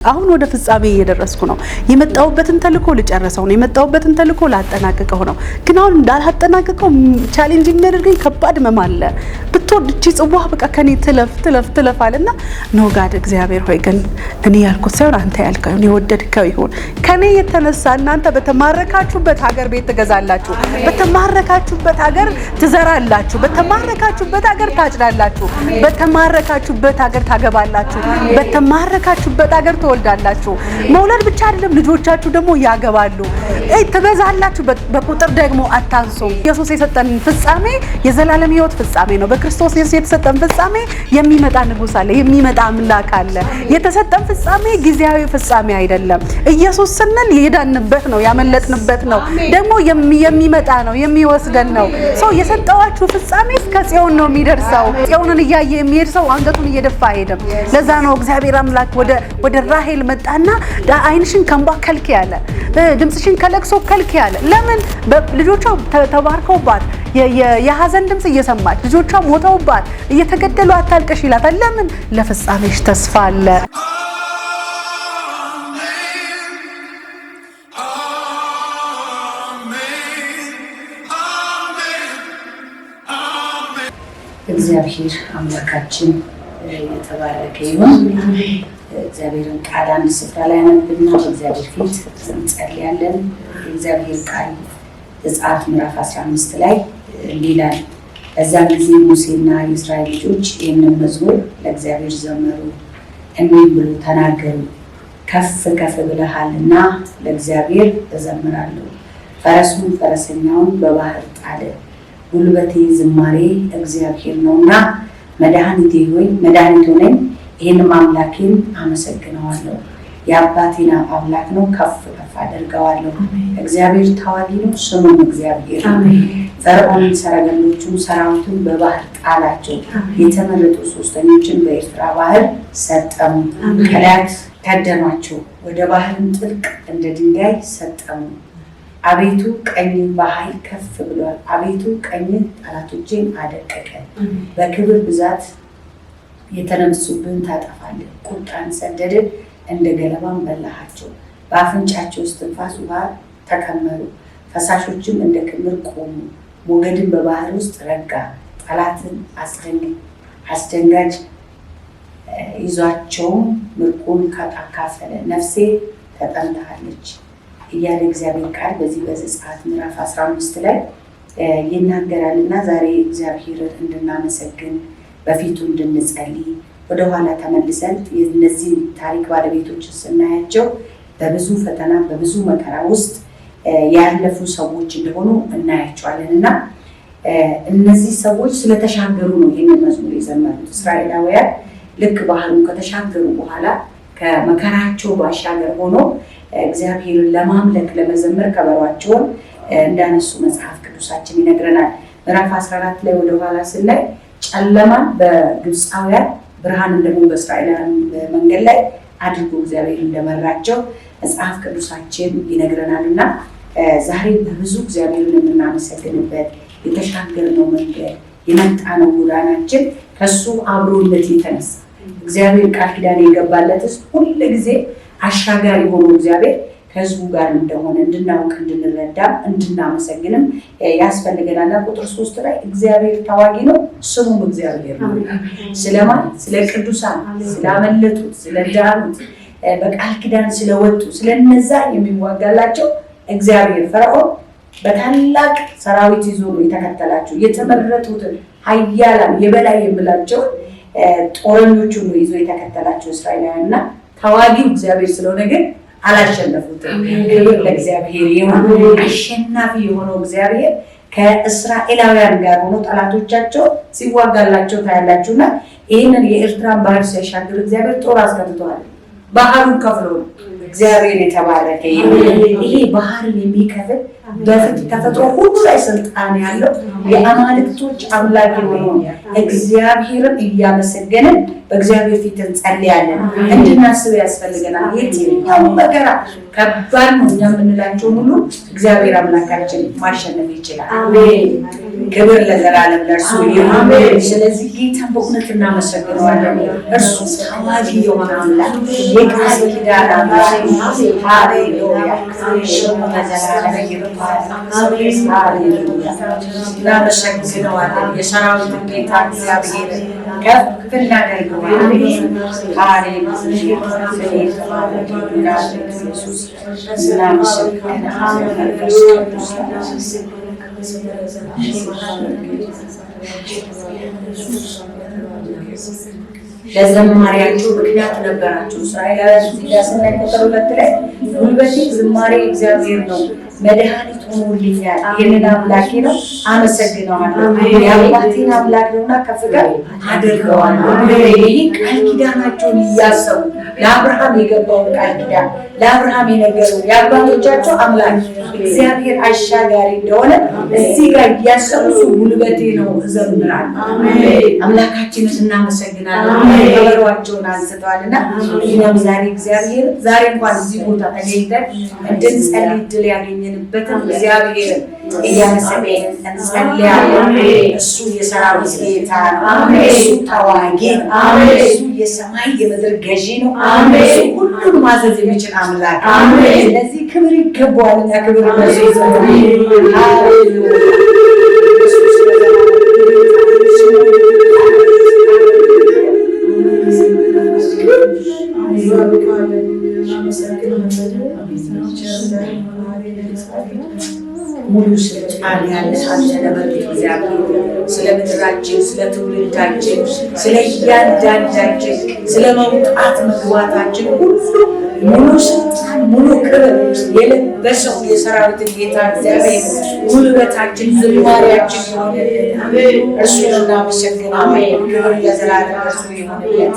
አሁን ወደ ፍጻሜ እየደረስኩ ነው። የመጣውበትን ተልኮ ልጨርሰው ነው። የመጣውበትን ተልኮ ላጠናቅቀው ነው። ግን አሁን እንዳላጠናቅቀው ቻሌንጅ የሚያደርገኝ ከባድ መማለ ብትወድ እቺ ጽዋ በቃ ከኔ ትለፍ አለና ነው ጋር እግዚአብሔር ሆይ ግን እኔ ያልኩት ሳይሆን አንተ ያልከው የወደድከው ይሁን። ከኔ የተነሳ እናንተ በተማረካችሁበት ሀገር ቤት ትገዛላችሁ፣ በተማረካችሁበት ሀገር ትዘራላችሁ፣ በተማረካችሁበት ሀገር ታጭዳላችሁ፣ በተማረካችሁበት ሀገር ታገባላችሁ፣ በተማረካችሁበት ሀገር ወልዳላችሁ። መውለድ ብቻ አይደለም ልጆቻችሁ ደግሞ ያገባሉ። ትበዛላችሁ፣ በቁጥር ደግሞ አታንሱም። ኢየሱስ የሰጠን ፍጻሜ የዘላለም ሕይወት ፍጻሜ ነው። በክርስቶስ ኢየሱስ የተሰጠን ፍጻሜ የሚመጣ ንጉስ አለ፣ የሚመጣ አምላክ አለ። የተሰጠን ፍጻሜ ጊዜያዊ ፍጻሜ አይደለም። ኢየሱስ ስንል የዳንበት ነው፣ ያመለጥንበት ነው፣ ደግሞ የሚመጣ ነው፣ የሚወስደን ነው። ሰው የሰጠዋችሁ ፍጻሜ እስከ ጽዮን ነው የሚደርሰው። ጽዮንን እያየ የሚሄድ ሰው አንገቱን እየደፋ አይሄድም። ለዛ ነው እግዚአብሔር አምላክ ወደ ራሄል መጣና አይንሽን ከንባ ከልክ ያለ ድምጽሽን ከለቅሶ ከልክ ያለ። ለምን ልጆቿ ተባርከውባት የሐዘን ድምጽ እየሰማች ልጆቿ ሞተውባት እየተገደሉ አታልቅሽ ይላታል። ለምን? ለፍጻሜሽ ተስፋ አለ። እግዚአብሔር አምላካችን የተባረከ ይሁን። እግዚአብሔርን ቃል አንድ ስፍራ ላይ አነብና በእግዚአብሔር ፊት እንጸልያለን። የእግዚአብሔር ቃል ዘጸአት ምዕራፍ 15 ላይ ይላል፣ በዚያን ጊዜ ሙሴና የእስራኤል ልጆች ይህንን መዝሙር ለእግዚአብሔር ዘመሩ፣ እንዲህ ብሎ ተናገሩ። ከፍ ከፍ ብለሃልና ለእግዚአብሔር እዘምራለሁ። ፈረሱን ፈረሰኛውን በባህር ጣለ። ጉልበቴ ዝማሬ እግዚአብሔር ነውና መድኃኒቴ ሆይ መድኃኒቱ ነኝ። ይህንም አምላኬን አመሰግነዋለሁ። የአባቴን አምላክ ነው፣ ከፍ ከፍ አደርገዋለሁ። እግዚአብሔር ታዋቂ ነው፣ ስሙም እግዚአብሔር ነው። ፈርዖንን ሰረገሎቹን ሰራዊቱን በባህር ጣላቸው። የተመረጡ ሶስተኞችን በኤርትራ ባህር ሰጠሙ። ቀላያት ከደኗቸው፣ ወደ ባህርን ጥልቅ እንደ ድንጋይ ሰጠሙ። አቤቱ ቀኝ በኃይል ከፍ ብሏል። አቤቱ ቀኝ ጠላቶቼን አደቀቀ። በክብር ብዛት የተነሱብን ታጠፋለህ። ቁጣን ሰደድን፣ እንደ ገለባን በላሃቸው። በአፍንጫቸው እስትንፋስ ውሃ ተከመሩ፣ ፈሳሾችም እንደ ክምር ቆሙ። ሞገድን በባህር ውስጥ ረጋ፣ ጠላትን አስደንጋጭ ይዟቸውም ምርኮን አካፈለ። ነፍሴ ተጠምታለች እያለ እግዚአብሔር ቃል በዚህ በዘጸአት ምዕራፍ 15 ላይ ይናገራልና ዛሬ እግዚአብሔር እንድናመሰግን በፊቱ እንድንጸልይ ወደኋላ ተመልሰን የነዚህ ታሪክ ባለቤቶች ስናያቸው በብዙ ፈተና በብዙ መከራ ውስጥ ያለፉ ሰዎች እንደሆኑ እናያቸዋለን እና እነዚህ ሰዎች ስለተሻገሩ ነው ይህንን መዝሙር የዘመሩት። እስራኤላውያን ልክ ባህሩን ከተሻገሩ በኋላ ከመከራቸው ባሻገር ሆኖ እግዚአብሔርን ለማምለክ ለመዘመር ከበሯቸውን እንዳነሱ መጽሐፍ ቅዱሳችን ይነግረናል። ምዕራፍ 14 ላይ ወደኋላ ስናይ ጨለማን በግብፃውያን ብርሃንን ደግሞ በእስራኤላውያን መንገድ ላይ አድርጎ እግዚአብሔር እንደመራቸው መጽሐፍ ቅዱሳችን ይነግረናል እና ዛሬ በብዙ እግዚአብሔርን የምናመሰግንበት የተሻገርነው መንገድ የመጣነው ጎዳናችን ከሱ አብሮነት የተነሳ እግዚአብሔር ቃል ኪዳን የገባለት ሁል ጊዜ አሻጋሪ ሆኖ እግዚአብሔር ከህዝቡ ጋር እንደሆነ እንድናውቅ እንድንረዳም እንድናመሰግንም ያስፈልገናል። ቁጥር 3 ላይ እግዚአብሔር ታዋቂ ነው፣ ስሙም እግዚአብሔር ነው። ስለማን? ስለ ቅዱሳን፣ ስላመለጡት፣ ስለዳኑት፣ በቃል ኪዳን ስለወጡ ስለነዛ የሚዋጋላቸው እግዚአብሔር። ፈርዖን በታላቅ ሰራዊት ይዞ ነው የተከተላቸው። የተመረጡትን ኃያላን የበላይ የምላቸው ጦረኞቹን ነው ይዞ የተከተላቸው እስራኤላውያን እና ታዋቂው እግዚአብሔር ስለሆነ ግን አላሸነፉትም። ክብር ለእግዚአብሔር ይሁን። አሸናፊ የሆነው እግዚአብሔር ከእስራኤላውያን ጋር ሆኖ ጠላቶቻቸው ሲዋጋላቸው ታያላችሁና ይህንን የኤርትራን ባህር ሲያሻግር እግዚአብሔር ጦር አስገብተዋል። ባህሩን ከፍሎ ነው። እግዚአብሔር የተባረከ ይሁን። ይሄ ባህርን የሚከፍል በፊት ተፈጥሮ ሁሉ ላይ ስልጣን ያለው የአማልክቶች አምላክ የሆነው እግዚአብሔርን እያመሰገንን በእግዚአብሔር ፊት እንጸልያለን። እንድናስብ ያስፈልገናል። የትኛው መከራ ከባድ ነው እኛ የምንላቸውን ሁሉ እግዚአብሔር አምላካችን ማሸነፍ ይችላል። ክብር ለዘላለም ለእርሱ ይሁን። ስለዚህ ጌታን በእውነት እናመሰግነዋለን። እርሱ ታዋቂ የሆነ አምላክ፣ የቃል ኪዳን አምላክ። ሃሌሉያ ለዘላለም ይባል። ሃሌሉያ እናመሰግነዋለን። የሰራዊት ጌታ እግዚአብሔር ከፍ እናደርገዋለን። ሃሌሉያ ኢየሱስ እናመሰግናለን። መንፈስ ቅዱስ ለዘማሪያችሁ ምክንያት ነበራችሁ። እስራኤላውያን እዚህ ጋር ስናይ ቁጥር 2 ላይ ጉልበቴ ዝማሬ እግዚአብሔር ነው፣ መድኃኒት ሆኖልኛል፣ ይህንን አምላኬ ነው አመሰግነዋለሁ፣ የአባቴን አምላክ ነውና ከፍ ከፍ አድርገዋለሁ። ይህ ቃል ኪዳናቸውን እያሰቡ ለአብርሃም የገባውን ቃል ኪዳን ለአብርሃም የነገረው የአባቶቻቸው አምላክ እግዚአብሔር አሻጋሪ እንደሆነ እዚህ ጋር እያሰቡ ጉልበቴ ነው እዘምራለሁ፣ አምላካችንን እናመሰግናለን። ከበሯቸውን አንስተዋልና እኛም ዛሬ እግዚአብሔር ዛሬ እንኳን እዚህ ቦታ ተገኝተን እንድንጸልይ ዕድል ያገኘንበትን እግዚአብሔርን እያመሰገንን እንጸልያለን። እሱ የሰራዊት ጌታ ነው። እሱ ተዋጊ ነው። እሱ የሰማይ የምድር ገዢ ነው። እሱ ሁሉን ማዘዝ የሚችል አምላክ። ስለዚህ ክብር ይገባዋልና ክብር ሙሉ ስልጣን ያለ አንተ ነህ እግዚአብሔር። ስለ ምድራችን፣ ስለ ትውልዳችን፣ ስለ እያንዳንዳችን፣ ስለ መውጣት መግባታችን ሁሉ ሙሉ ስልጣን ሙሉ ክብር የለበሰው የሰራዊት ጌታ እግዚአብሔር ጉልበታችን፣ ዝማሬያችን ሆነ እርሱን እናመሰግናለን። ክብር ለዘላለም እርሱ ይሁንለት።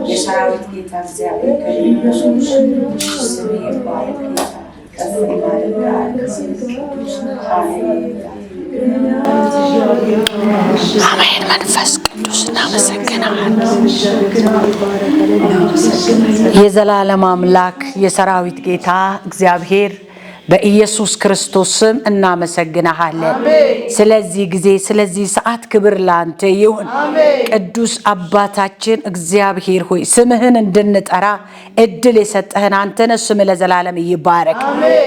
የሰራዊት ጌታ እግዚአብሔር ስም ይባረክ። ከፍ ይባረክ። አሜን። መንፈስ ቅዱስ እናመሰግናለን። የዘላለም አምላክ የሰራዊት ጌታ እግዚአብሔር በኢየሱስ ክርስቶስ ስም እናመሰግናለን። ስለዚህ ጊዜ ስለዚህ ሰዓት ክብር ላንተ ይሁን። ቅዱስ አባታችን እግዚአብሔር ሆይ ስምህን እንድንጠራ እድል የሰጠህን አንተ ነህ። ስምህ ለዘላለም ይባረክ።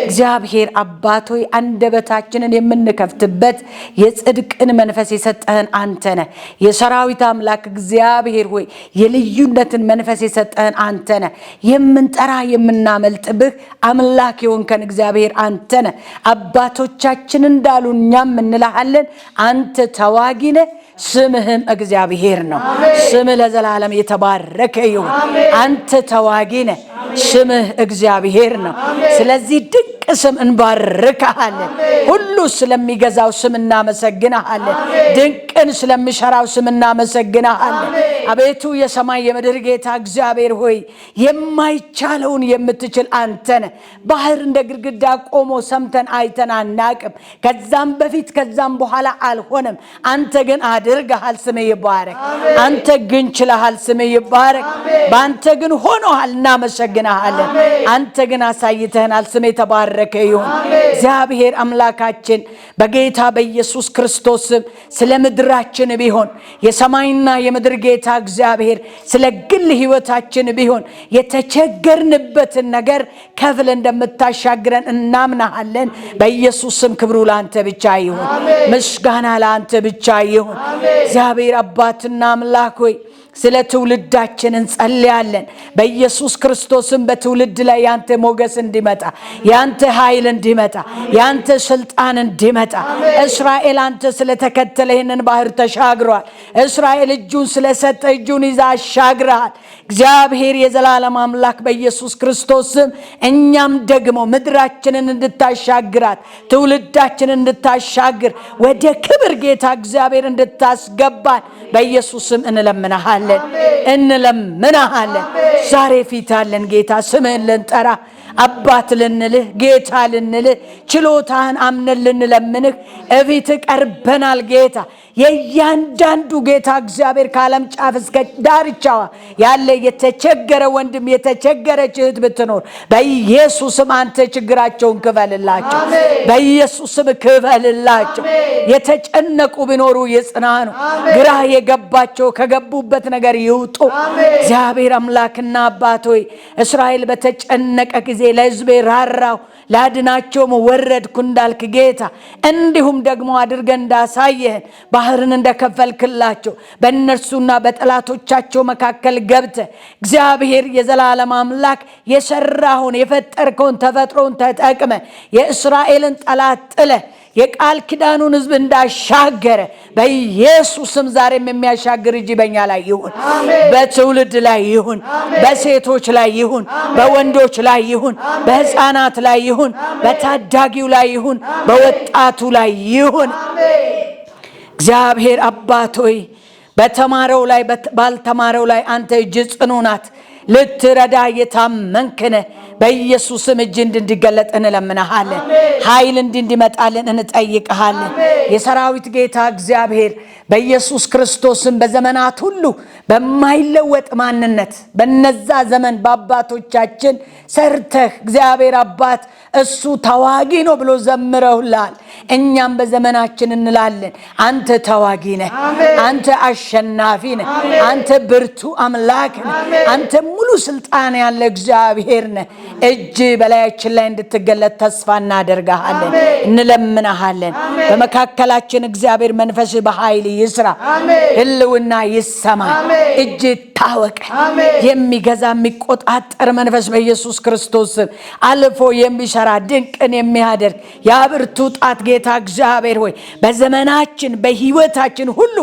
እግዚአብሔር አባት ሆይ አንደበታችንን የምንከፍትበት የጽድቅን መንፈስ የሰጠህን አንተ ነህ። የሰራዊት አምላክ እግዚአብሔር ሆይ የልዩነትን መንፈስ የሰጠህን አንተ ነህ። የምንጠራ የምናመልጥብህ አምላክ የሆንከን እግዚአብሔር አንተ ነህ። አባቶቻችን እንዳሉ እኛም እንልሃለን፣ አንተ ተዋጊ ነህ። ስምህም እግዚአብሔር ነው። ስምህ ለዘላለም የተባረከ ይሁን። አንተ ተዋጊ ነህ። ስምህ እግዚአብሔር ነው። ስለዚህ ድንቅ ስም እንባርካለን። ሁሉ ስለሚገዛው ስም እናመሰግናለን። ድንቅን ስለሚሰራው ስም እናመሰግናለን። አቤቱ የሰማይ የምድር ጌታ እግዚአብሔር ሆይ የማይቻለውን የምትችል አንተ ነህ። ባህር እንደ ግድግዳ ቆሞ ሰምተን አይተን አናቅም። ከዛም በፊት ከዛም በኋላ አልሆነም። አንተ ግን አድርገሃል። ስምህ ይባረክ። አንተ ግን ችለሃል። ስምህ ይባረክ። በአንተ ግን ሆኖሃል። እናመሰግናለን። አንተ ግን አሳይተህናል። ስምህ የተባረከ ይሁን። እግዚአብሔር አምላካችን በጌታ በኢየሱስ ክርስቶስ ስም ስለ ምድራችን ቢሆን የሰማይና የምድር ጌታ እግዚአብሔር ስለ ግል ህይወታችን ቢሆን የተቸገርንበትን ነገር ከፍለ እንደምታሻግረን እናምናለን። በኢየሱስ ስም ክብሩ ለአንተ ብቻ ይሁን። ምስጋና ለአንተ ብቻ ይሁን። እግዚአብሔር አባትና አምላክ ሆይ ስለ ትውልዳችን እንጸልያለን። በኢየሱስ ክርስቶስም በትውልድ ላይ ያንተ ሞገስ እንዲመጣ፣ ያንተ ኃይል እንዲመጣ፣ ያንተ ስልጣን እንዲመጣ። እስራኤል አንተ ስለተከተለ ይህንን ባህር ተሻግሯል። እስራኤል እጁን ስለሰጠ እጁን ይዛ አሻግረሃል። እግዚአብሔር የዘላለም አምላክ በኢየሱስ ክርስቶስም እኛም ደግሞ ምድራችንን እንድታሻግራት፣ ትውልዳችንን እንድታሻግር፣ ወደ ክብር ጌታ እግዚአብሔር እንድታስገባን በኢየሱስም እንለምናለን። ዛሬ ፊት አለን ጌታ ስምህን ልንጠራ አባት ልንልህ ጌታ ልንልህ ችሎታህን አምነን ልንለምንህ እቤት ቀርበናል ጌታ። የእያንዳንዱ ጌታ እግዚአብሔር ከዓለም ጫፍ እስከ ዳርቻዋ ያለ የተቸገረ ወንድም የተቸገረች እህት ብትኖር በኢየሱስም አንተ ችግራቸውን ክፈልላቸው። በኢየሱስም ክፈልላቸው። የተጨነቁ ቢኖሩ ይጽናኑ። ግራ የገባቸው ከገቡበት ነገር ይውጡ። እግዚአብሔር አምላክና አባት ሆይ እስራኤል በተጨነቀ ጊዜ ለሕዝቤ ራራው ላድናቸውም ወረድኩ እንዳልክ ጌታ እንዲሁም ደግሞ አድርገን እንዳሳየህን ባህርን እንደከፈልክላቸው በእነርሱና በጠላቶቻቸው መካከል ገብተህ እግዚአብሔር የዘላለም አምላክ የሰራውን የፈጠርከውን ተፈጥሮን ተጠቅመ የእስራኤልን ጠላት ጥለህ የቃል ኪዳኑን ሕዝብ እንዳሻገረ በኢየሱስም ዛሬም የሚያሻግር እጅ በእኛ ላይ ይሁን። በትውልድ ላይ ይሁን። በሴቶች ላይ ይሁን። በወንዶች ላይ ይሁን። በሕፃናት ላይ ይሁን። በታዳጊው ላይ ይሁን። በወጣቱ ላይ ይሁን። እግዚአብሔር አባት ሆይ በተማረው ላይ ባልተማረው ላይ አንተ እጅ ጽኑ ናት። ልትረዳ የታመንክነ በኢየሱስም እጅ እንድንገለጥ እንለምናሃለን። ኃይል እንዲመጣልን እንጠይቅሃለን። የሰራዊት ጌታ እግዚአብሔር በኢየሱስ ክርስቶስም በዘመናት ሁሉ በማይለወጥ ማንነት በነዛ ዘመን በአባቶቻችን ሰርተህ እግዚአብሔር አባት እሱ ተዋጊ ነው ብሎ ዘምረውላል። እኛም በዘመናችን እንላለን አንተ ተዋጊ ነህ፣ አንተ አሸናፊ ነህ፣ አንተ ብርቱ አምላክ ነህ፣ አንተ ሙሉ ስልጣን ያለ እግዚአብሔር ነህ። እጅ በላያችን ላይ እንድትገለጥ ተስፋ እናደርጋለን፣ እንለምናሃለን። በመካከላችን እግዚአብሔር መንፈስ በኃይል ይስራ፣ ህልውና ይሰማ፣ እጅ ታወቀ። የሚገዛ የሚቆጣጠር መንፈስ በኢየሱስ ክርስቶስ አልፎ የሚሰራ ድንቅን የሚያደርግ ያብርቱ ጣት ጌታ እግዚአብሔር ሆይ በዘመናችን በህይወታችን ሁሉ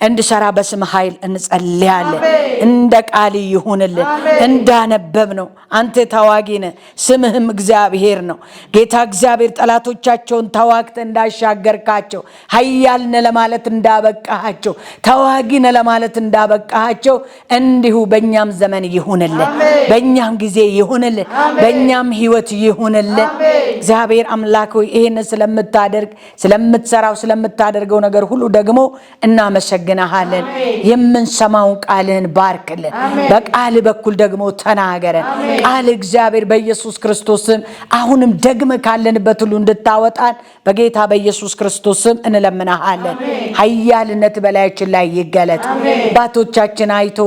እንድሰራ በስም ኃይል እንጸልያለን። እንደ ቃል ይሁንልን። እንዳነበብ ነው አንተ ተዋጊ ነህ፣ ስምህም እግዚአብሔር ነው። ጌታ እግዚአብሔር ጠላቶቻቸውን ተዋግተ እንዳሻገርካቸው ኃያል ነህ ለማለት እንዳበቃሃቸው ተዋጊ ነህ ለማለት እንዳበቃሃቸው እንዲሁ በእኛም ዘመን ይሁንልን፣ በእኛም ጊዜ ይሁንልን፣ በእኛም ህይወት ይሁንልን። እግዚአብሔር አምላክ ሆይ ይሄን ስለምታደርግ ስለምትሰራው ስለምታደርገው ነገር ሁሉ ደግሞ እናመሰግናሃለን። የምንሰማው ቃልህን ባርክልን፣ በቃል በኩል ደግሞ ተናገረን። ቃል እግዚአብሔር በኢየሱስ ክርስቶስም አሁንም ደግመ ካለንበት ሁሉ እንድታወጣን በጌታ በኢየሱስ ክርስቶስም እንለምናሃለን። ኃያልነት በላያችን ላይ ይገለጥ። አባቶቻችን አይቶ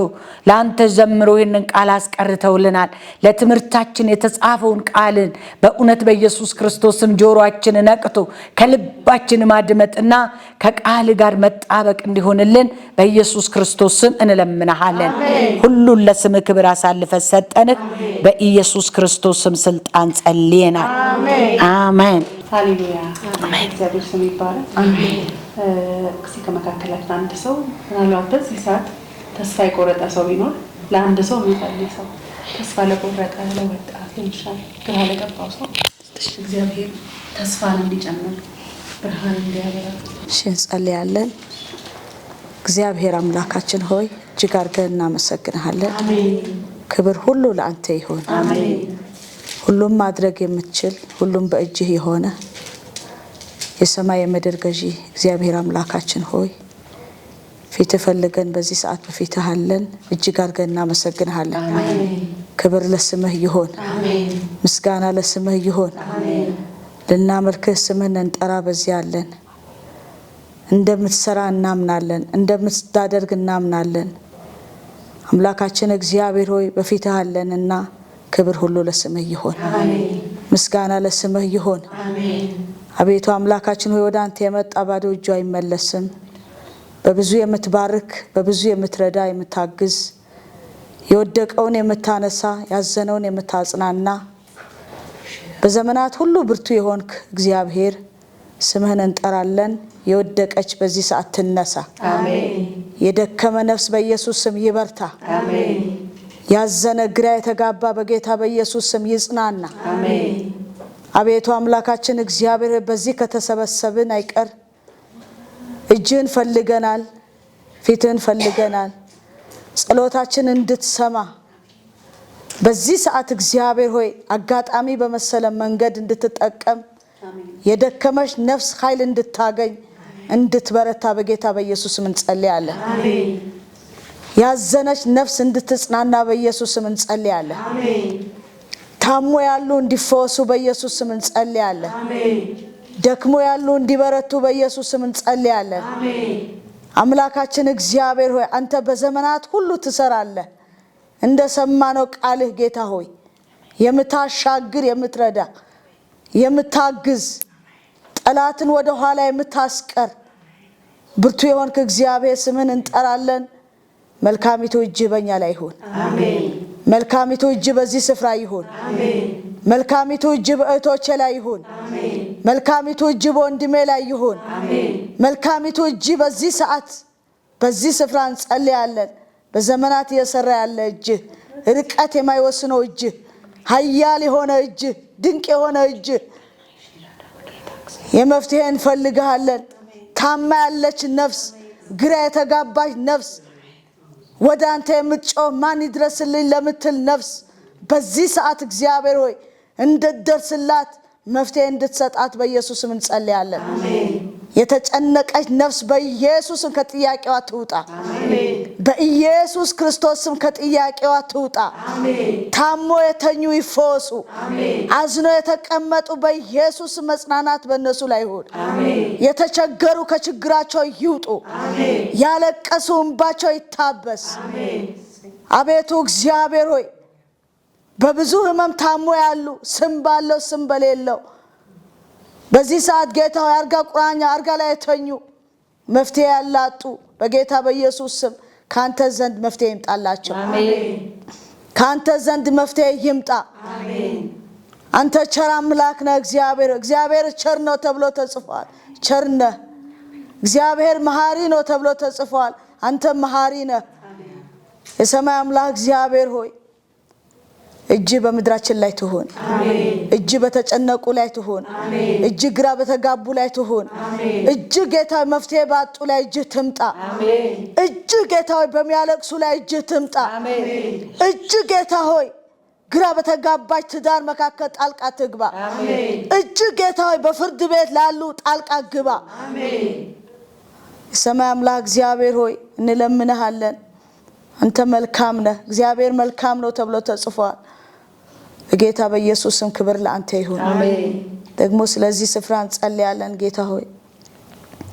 ለአንተ ዘምሮ ይህንን ቃል አስቀርተውልናል። ለትምህርታችን የተጻፈውን ቃልን በእውነት በኢየሱስ ክርስቶስም ጆሮአችን ነቅቶ ከልባችን ማድመጥና ከቃል ጋር መጣበቅ እንዲሆንልን በኢየሱስ ክርስቶስም እንለምናሃለን። ሁሉን ለስም ክብር አሳልፈ ሰጠንህ። በኢየሱስ ክርስቶስም ስልጣን ጸልየናል። አሜን። ሃሌሉያ። እግዚአብሔር ስም ይባረክ። እስኪ ከመካከላችን አንድ ሰው ምናልባት በዚህ ሰዓት ተስፋ የቆረጠ ሰው ቢኖር ለአንድ ሰው የሚጸልይ ሰው ተስፋ ለቆረጠ ለወጣት ይችላል፣ ግራ ለገባው ሰው እግዚአብሔር ተስፋን እንዲጨምር ብርሃን እንዲያበራ እንጸልያለን። እግዚአብሔር አምላካችን ሆይ እጅግ አድርገን እናመሰግንሃለን። ክብር ሁሉ ለአንተ ይሁን። ሁሉም ማድረግ የምትችል ሁሉም በእጅህ የሆነ የሰማይ የምድር ገዢ እግዚአብሔር አምላካችን ሆይ ፊት ፈልገን በዚህ ሰዓት በፊትህ አለን። እጅግ አድርገን እናመሰግንሃለን። ክብር ለስምህ ይሁን፣ ምስጋና ለስምህ ይሁን። ልናመልክህ ስምህን እንጠራ በዚህ አለን። እንደምትሰራ እናምናለን፣ እንደምትዳደርግ እናምናለን። አምላካችን እግዚአብሔር ሆይ በፊትህ አለንና ክብር ሁሉ ለስምህ ይሁን፣ ምስጋና ለስምህ ይሁን። አቤቱ አምላካችን ሆይ ወደ አንተ የመጣ ባዶ እጁ አይመለስም። በብዙ የምትባርክ በብዙ የምትረዳ የምታግዝ የወደቀውን የምታነሳ ያዘነውን የምታጽናና በዘመናት ሁሉ ብርቱ የሆንክ እግዚአብሔር ስምህን እንጠራለን። የወደቀች በዚህ ሰዓት ትነሳ። የደከመ ነፍስ በኢየሱስ ስም ይበርታ። ያዘነ ግራ የተጋባ በጌታ በኢየሱስ ስም ይጽናና። አቤቱ አምላካችን እግዚአብሔር በዚህ ከተሰበሰብን አይቀር እጅህን ፈልገናል፣ ፊትህን ፈልገናል። ጸሎታችን እንድትሰማ በዚህ ሰዓት እግዚአብሔር ሆይ አጋጣሚ በመሰለ መንገድ እንድትጠቀም የደከመሽ ነፍስ ኃይል እንድታገኝ እንድትበረታ በጌታ በኢየሱስ ስም እንጸልያለን። አሜን። ያዘነች ነፍስ እንድትጽናና በኢየሱስ ስም እንጸልያለን። አሜን። ታሞ ያሉ እንዲፈወሱ በኢየሱስ ስም እንጸልያለን። አሜን። ደክሞ ያሉ እንዲበረቱ በኢየሱስ ስም እንጸልያለን። አሜን። አምላካችን እግዚአብሔር ሆይ አንተ በዘመናት ሁሉ ትሰራለህ። እንደሰማነው ቃልህ ጌታ ሆይ የምታሻግር የምትረዳ የምታግዝ ጠላትን ወደ ኋላ የምታስቀር ብርቱ የሆንክ እግዚአብሔር ስምን እንጠራለን። መልካሚቱ እጅ በእኛ ላይ ይሁን። አሜን። መልካሚቱ እጅ በዚህ ስፍራ ይሁን። አሜን። መልካሚቱ እጅ በእህቶቼ ላይ ይሁን። አሜን። መልካሚቱ እጅ በወንድሜ ላይ ይሁን። አሜን። መልካሚቱ እጅ በዚህ ሰዓት በዚህ ስፍራ እንጸልያለን። በዘመናት እየሰራ ያለ እጅ፣ ርቀት የማይወስነው እጅ፣ ኃያል የሆነ እጅ፣ ድንቅ የሆነ እጅ የመፍትሄ እንፈልጋለን። ታማ ያለች ነፍስ፣ ግራ የተጋባች ነፍስ፣ ወደ አንተ የምትጮህ ማን ይድረስልኝ ለምትል ነፍስ በዚህ ሰዓት እግዚአብሔር ሆይ እንድትደርስላት መፍትሄ እንድትሰጣት በኢየሱስ ስም እንጸልያለን። አሜን። የተጨነቀች ነፍስ በኢየሱስ ስም ከጥያቄዋ ትውጣ። አሜን። በኢየሱስ ክርስቶስ ስም ከጥያቄዋ ትውጣ። አሜን። ታሞ የተኙ ይፈወሱ። አሜን። አዝኖ የተቀመጡ በኢየሱስ መጽናናት በእነሱ ላይ ይሁን። አሜን። የተቸገሩ ከችግራቸው ይውጡ። አሜን። ያለቀሱ እንባቸው ይታበስ። አሜን። አቤቱ እግዚአብሔር ሆይ በብዙ ህመም ታሞ ያሉ ስም ባለው ስም በሌለው በዚህ ሰዓት ጌታ ሆይ አርጋ ቁራኛ አርጋ ላይ የተኙ መፍትሄ ያላጡ በጌታ በኢየሱስ ስም ካንተ ዘንድ መፍትሄ ይምጣላቸው። አሜን። ካንተ ዘንድ መፍትሄ ይምጣ። አሜን። አንተ ቸር አምላክ ነህ። እግዚአብሔር ቸር ነው ተብሎ ተጽፏል። ቸር ነህ። እግዚአብሔር መሐሪ ነው ተብሎ ተጽፏል። አንተ መሐሪ ነህ። የሰማይ አምላክ እግዚአብሔር ሆይ እጅ በመድራችን ላይ ትሁን። አሜን። እጅ በተጨነቁ ላይ ትሁን። አሜን። እጅ ግራ በተጋቡ ላይ ትሁን። አሜን። እጅ ጌታ መፍትሄ ባጡ ላይ እጅ ትምጣ። አሜን። እጅ ጌታ ሆይ በሚያለቅሱ ላይ እጅ ትምጣ። አሜን። እጅ ጌታ ሆይ ግራ በተጋባች ትዳር መካከል ጣልቃ ትግባ። አሜን። እጅ ጌታ ሆይ በፍርድ ቤት ላሉ ጣልቃ ግባ። አሜን። የሰማይ አምላክ እግዚአብሔር ሆይ እንለምንሃለን። አንተ መልካም ነህ። እግዚአብሔር መልካም ነው ተብሎ ተጽፏል። በጌታ በኢየሱስ ስም ክብር ለአንተ ይሁን። አሜን። ደግሞ ስለዚህ ስፍራ እንጸልያለን። ጌታ ሆይ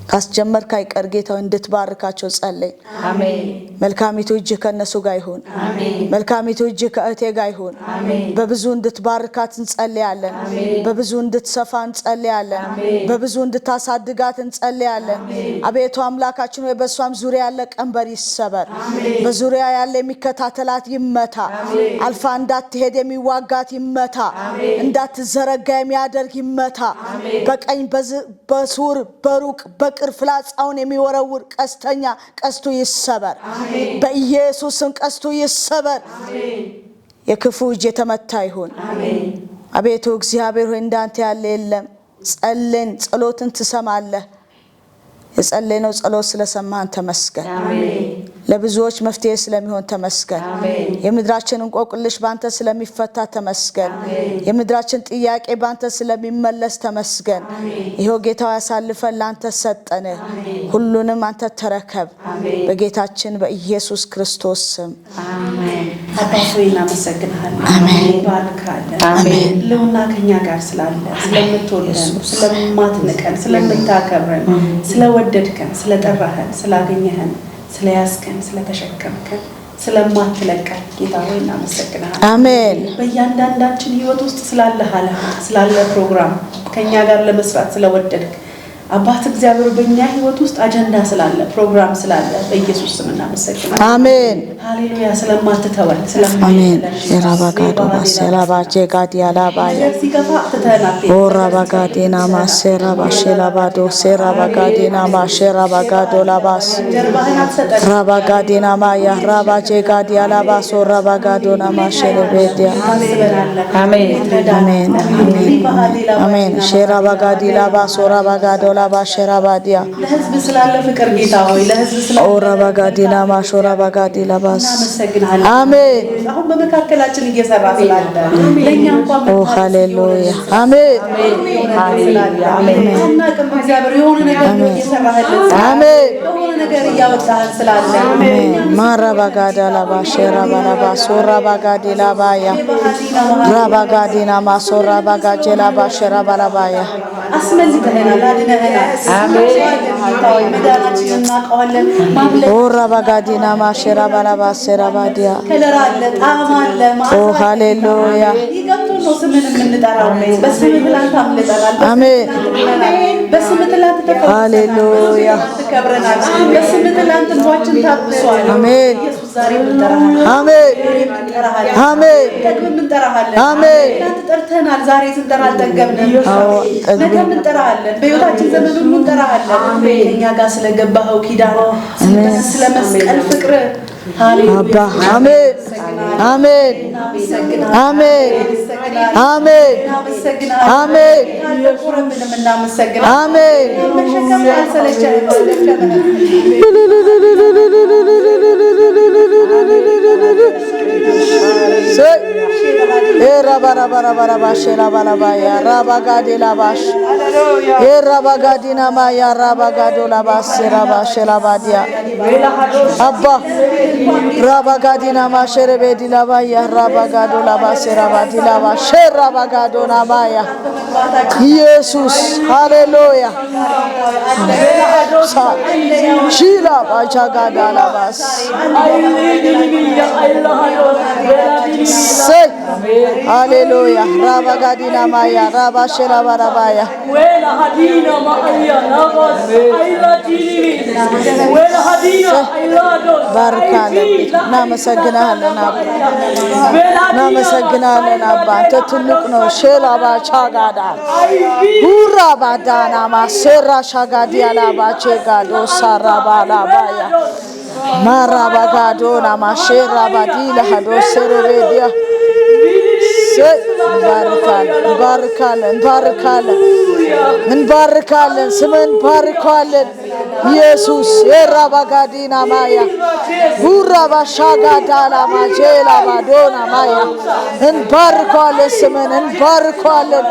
ካስጀመርክ አይቀር ጌታ ሆይ እንድትባርካቸው ጸልይ። አሜን። መልካሚቱ እጅ ከነሱ ጋር ይሁን። አሜን። መልካሚቱ እጅ ከእቴ ጋር ይሁን። አሜን። በብዙ እንድትባርካት እንጸልያለን። አሜን። በብዙ እንድትሰፋ እንጸልያለን። አሜን። በብዙ እንድታሳድጋት እንጸልያለን። አቤቱ አምላካችን ሆይ በሷም ዙሪያ ያለ ቀንበር ይሰበር። አሜን። በዙሪያ ያለ የሚከታተላት ይመታ። አሜን። አልፋ እንዳትሄድ የሚዋጋት ይመታ። አሜን። እንዳትዘረጋ የሚያደርግ ይመታ። አሜን። በቀኝ በሱር በሩቅ በቅርብ ፍላጻውን የሚወረውር ቀስተኛ ቀስቱ ይሰበር። አሜን። በኢየሱስ ስም ቀስቱ ይሰበር። አሜን። የክፉ እጅ የተመታ ይሁን። አሜን። አቤቱ እግዚአብሔር ሆይ እንዳንተ ያለ የለም። ጸልን ጸሎትን ትሰማለህ። የጸለይነው ጸሎት ስለሰማህን ተመስገን። አሜን። ለብዙዎች መፍትሄ ስለሚሆን ተመስገን። አሜን። የምድራችን እንቆቅልሽ ባንተ ስለሚፈታ ተመስገን። አሜን። የምድራችን ጥያቄ ባንተ ስለሚመለስ ተመስገን። ይሄው ጌታው ያሳልፈን ላንተ ሰጠን። ሁሉንም አንተ ተረከብ። በጌታችን በኢየሱስ ክርስቶስ ስም አሜን። አባቶይ እናመሰግናለን። አሜን። ባርካለን። አሜን። ለውና ከኛ ጋር ስላለ ስለምትወደን ስለማትንቀን ስለምታከብረን ስለወደድከን ስለጠራህን ስላገኘህን ስለያዝከን ስለተሸከምከን ስለማትለቀን ጌታ ሆይ እናመሰግናለን። አሜን። በእያንዳንዳችን ህይወት ውስጥ ስላለ ሐላማ ስላለ ፕሮግራም ከኛ ጋር ለመስራት ስለወደድክ አባት እግዚአብሔር በእኛ ህይወት ውስጥ አጀንዳ ስላለ ፕሮግራም ስላለ በኢየሱስ ስም እናመሰግናለን። አሜን። ሃሌሉያ። ስለማትተወን አሜን። የራባጋዶ ማሰራባጄ ጋዲያላባያ ኦራባጋዴና ማሰራባሼላባዶ ሴራባጋዴና ማሸራባጋዶ ላባስ ራባጋዴና ማያ ራባጄ ጋዲያላባስ ኦራባጋዶና ማሸረቤዲያ አሜን። አሜን። አሜን። ሼራባጋዲ ላባስ ኦራባጋዶ ላባሸራ ባዲያ ለህዝብ ስላለ ፍቅር ጌታ ሆይ ለህዝብ ስላለ ኦራ ባጋዲና ማሾራ ባጋዲ ላባስ እናመሰግናለን። አሜን አሁን በመካከላችን እየሰራ ስላለ ለእኛ እንኳን ኦ ሃሌሉያ አሜን አናውቅም። እግዚአብሔር የሆነ ነገር እየሰራህልን አሜን የሆነ ነገር እያወጣህን ስላለ ማራባጋዳ ላባሸራ ባላባ ሶራ ባጋዲ ላባያ ራባጋዲና ማሶራ ባጋጄ ላባሸራ ባላባያ አስመልጠህናል፣ አድነህናል። አሜን። መዳናችንን እናውቀዋለን። ማምለክ ኦራ ባጋዲና ማሸራ ባላባ ሴራ ባዲያ ከለር አለ፣ ጣዕም አለ፣ ኦ ሃሌሉያ ይገብቶን ነው ስምን የምንጠራው። በስምህ ትላንት አምልጠናል። አሜን በስምህ ትላንት ተፈውሰናል። ሃሌሉያ ተከብረናል። በስምህ ትላንት እንባችን ታብሷል። አሜን ኢየሱስ ዛሬ እንጠራሃለን። አሜን እንጠራሃለን። አሜን ደግመን እንጠራሃለን። አሜን ትላንት ጠርተናል። ዛሬ ስንጠራ አልጠገብንም። አዎ ነገም እንጠራሃለን። በሕይወታችን ዘመን ሁሉ እንጠራሃለን። እኛ ጋር ስለገባኸው ኪዳን ስለ መስቀል ፍቅር አባ አሜን አሜን አሜን አሜን አሜን አሜን ኤራባራባራባራባሼላ ባላባያ ራባጋዴ ላባሽ ኤራባጋዲና ማያ ራባጋዶ ላባስ ራባሼላ ባዲያ አባ ራባጋዲና ማሸረቤዲ ላባያ ራባጋዶ ላባስ ራባዲ ላባሽ ራባጋዶ ናማያ ኢየሱስ ሃሌሉያ ሺላ ባቻጋዳ ላባስ ሰይ ሃሌሉያ ራባጋዲና ማያ ራባሼላ ባራባያ ወላ ሀዲና ማያ ናባስ አይላቲኒ ወላ ሀዲና አይላዶ ባርካለን እናመሰግናለን አባ እናመሰግናለን አባ አንተ ትልቅ ነው ሼላ ባቻጋዳ ሁራ ባዳና ማሰራ ሻጋዲያ ላባቼ ጋዶ ሳራ ባላባያ ማራባጋዶ ናማሼራ ባዲላ ሀዶ ሰረቤዲያ እንባርካለን ስምን ባርካለን ኢየሱስ የራባጋዲና ማያ ሁራ ባሻጋዳላ ማጄላ ባዶና ማያ እንባርካለን ስምን እንባርካለን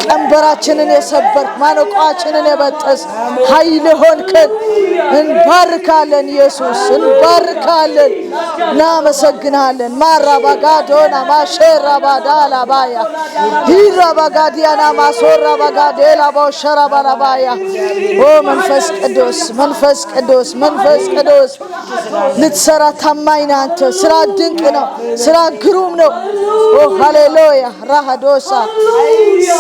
ቀንበራችንን የሰበርክ ማነቋችንን የበጠስ ኃይል ሆንከን እንባርካለን ኢየሱስ እንባርካለን እናመሰግናለን ማራባጋዶና ማሼራ ባዳላ ባያ ሂራባጋዲያና ማሶራ ባጋዴላ ባውሸራ ባላባያ ኦ መንፈስ ቅዱስ መንፈስ ቅዱስ መንፈስ ቅዱስ ልትሰራ ታማኝ ነህ አንተ ስራ ድንቅ ነው ስራ ግሩም ነው ኦ ሃሌሉያ ራሃዶሳ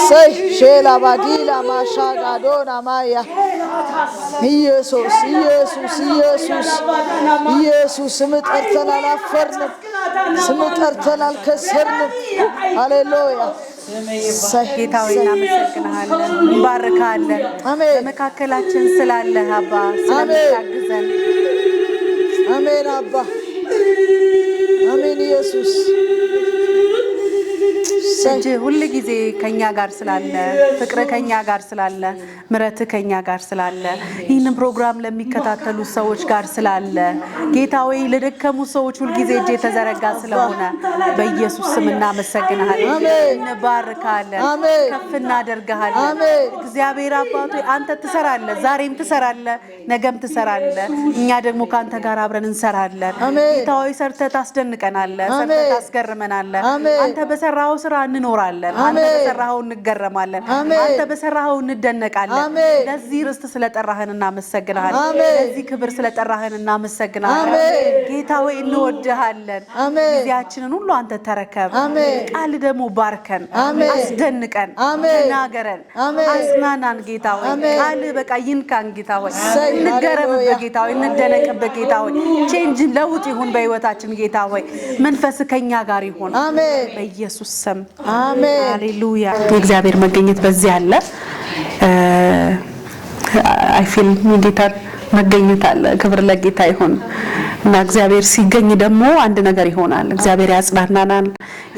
ሰይ ሼላ ባዲላ ማሻጋዶና ማያ ኢየሱስ ኢየሱስ ኢየሱስ ኢየሱስ ስም ጠርተናል አፈርንም ስም ጠርተናል ከሰርንም ሃሌሉያ ጌታ ሆይ እናመሰግንሃለን፣ እንባርካለን። በመካከላችን ስላለህ አባ ስለምታግዘን አሜን አባ አሜን ኢየሱስ እጅ ሁል ጊዜ ከኛ ጋር ስላለ ፍቅር ከኛ ጋር ስላለ ምሕረት ከኛ ጋር ስላለ ይህንን ፕሮግራም ለሚከታተሉ ሰዎች ጋር ስላለ ጌታ ሆይ ለደከሙ ሰዎች ሁል ጊዜ እጅ የተዘረጋ ስለሆነ በኢየሱስ ስም እናመሰግንሃለን፣ እንባርካለን፣ ከፍ እናደርግሃለን። እግዚአብሔር አባቶ አንተ ትሰራለህ፣ ዛሬም ትሰራለህ፣ ነገም ትሰራለህ። እኛ ደግሞ ካንተ ጋር አብረን እንሰራለን። ጌታ ሆይ ሰርተህ ታስደንቀናለህ፣ ሰርተህ ታስገርመናለህ። አንተ በሰራኸው ስራ እንኖራለን፣ አንተ በሰራኸው እንገረማለን፣ አንተ በሰራኸው እንደነቃለን። ለዚህ ርስት ስለጠራህን እናመሰግናለን፣ ለዚህ ክብር ስለጠራህን እናመሰግናለን። ጌታ ሆይ እንወድሃለን። ጊዜያችንን ሁሉ አንተ ተረከብ። ቃል ደግሞ ባርከን፣ አስደንቀን፣ ተናገረን፣ አጽናናን። ጌታ ሆይ ቃል በቃ ይንካን። ጌታ ሆይ እንገረምበት። ጌታ ሆይ እንደነቅበት። ጌታ ሆይ ቼንጅ ለውጥ ይሁን በህይወታችን። ጌታ ሆይ መንፈስ ከኛ ጋር ይሁን በኢየሱስ ስም አሜን። ሃሌሉያ። የእግዚአብሔር መገኘት በዚህ አለ። አይ ፊል ጌታ መገኘት አለ። ክብር ለጌታ ይሁን። እና እግዚአብሔር ሲገኝ ደግሞ አንድ ነገር ይሆናል። እግዚአብሔር ያጽናናናል፣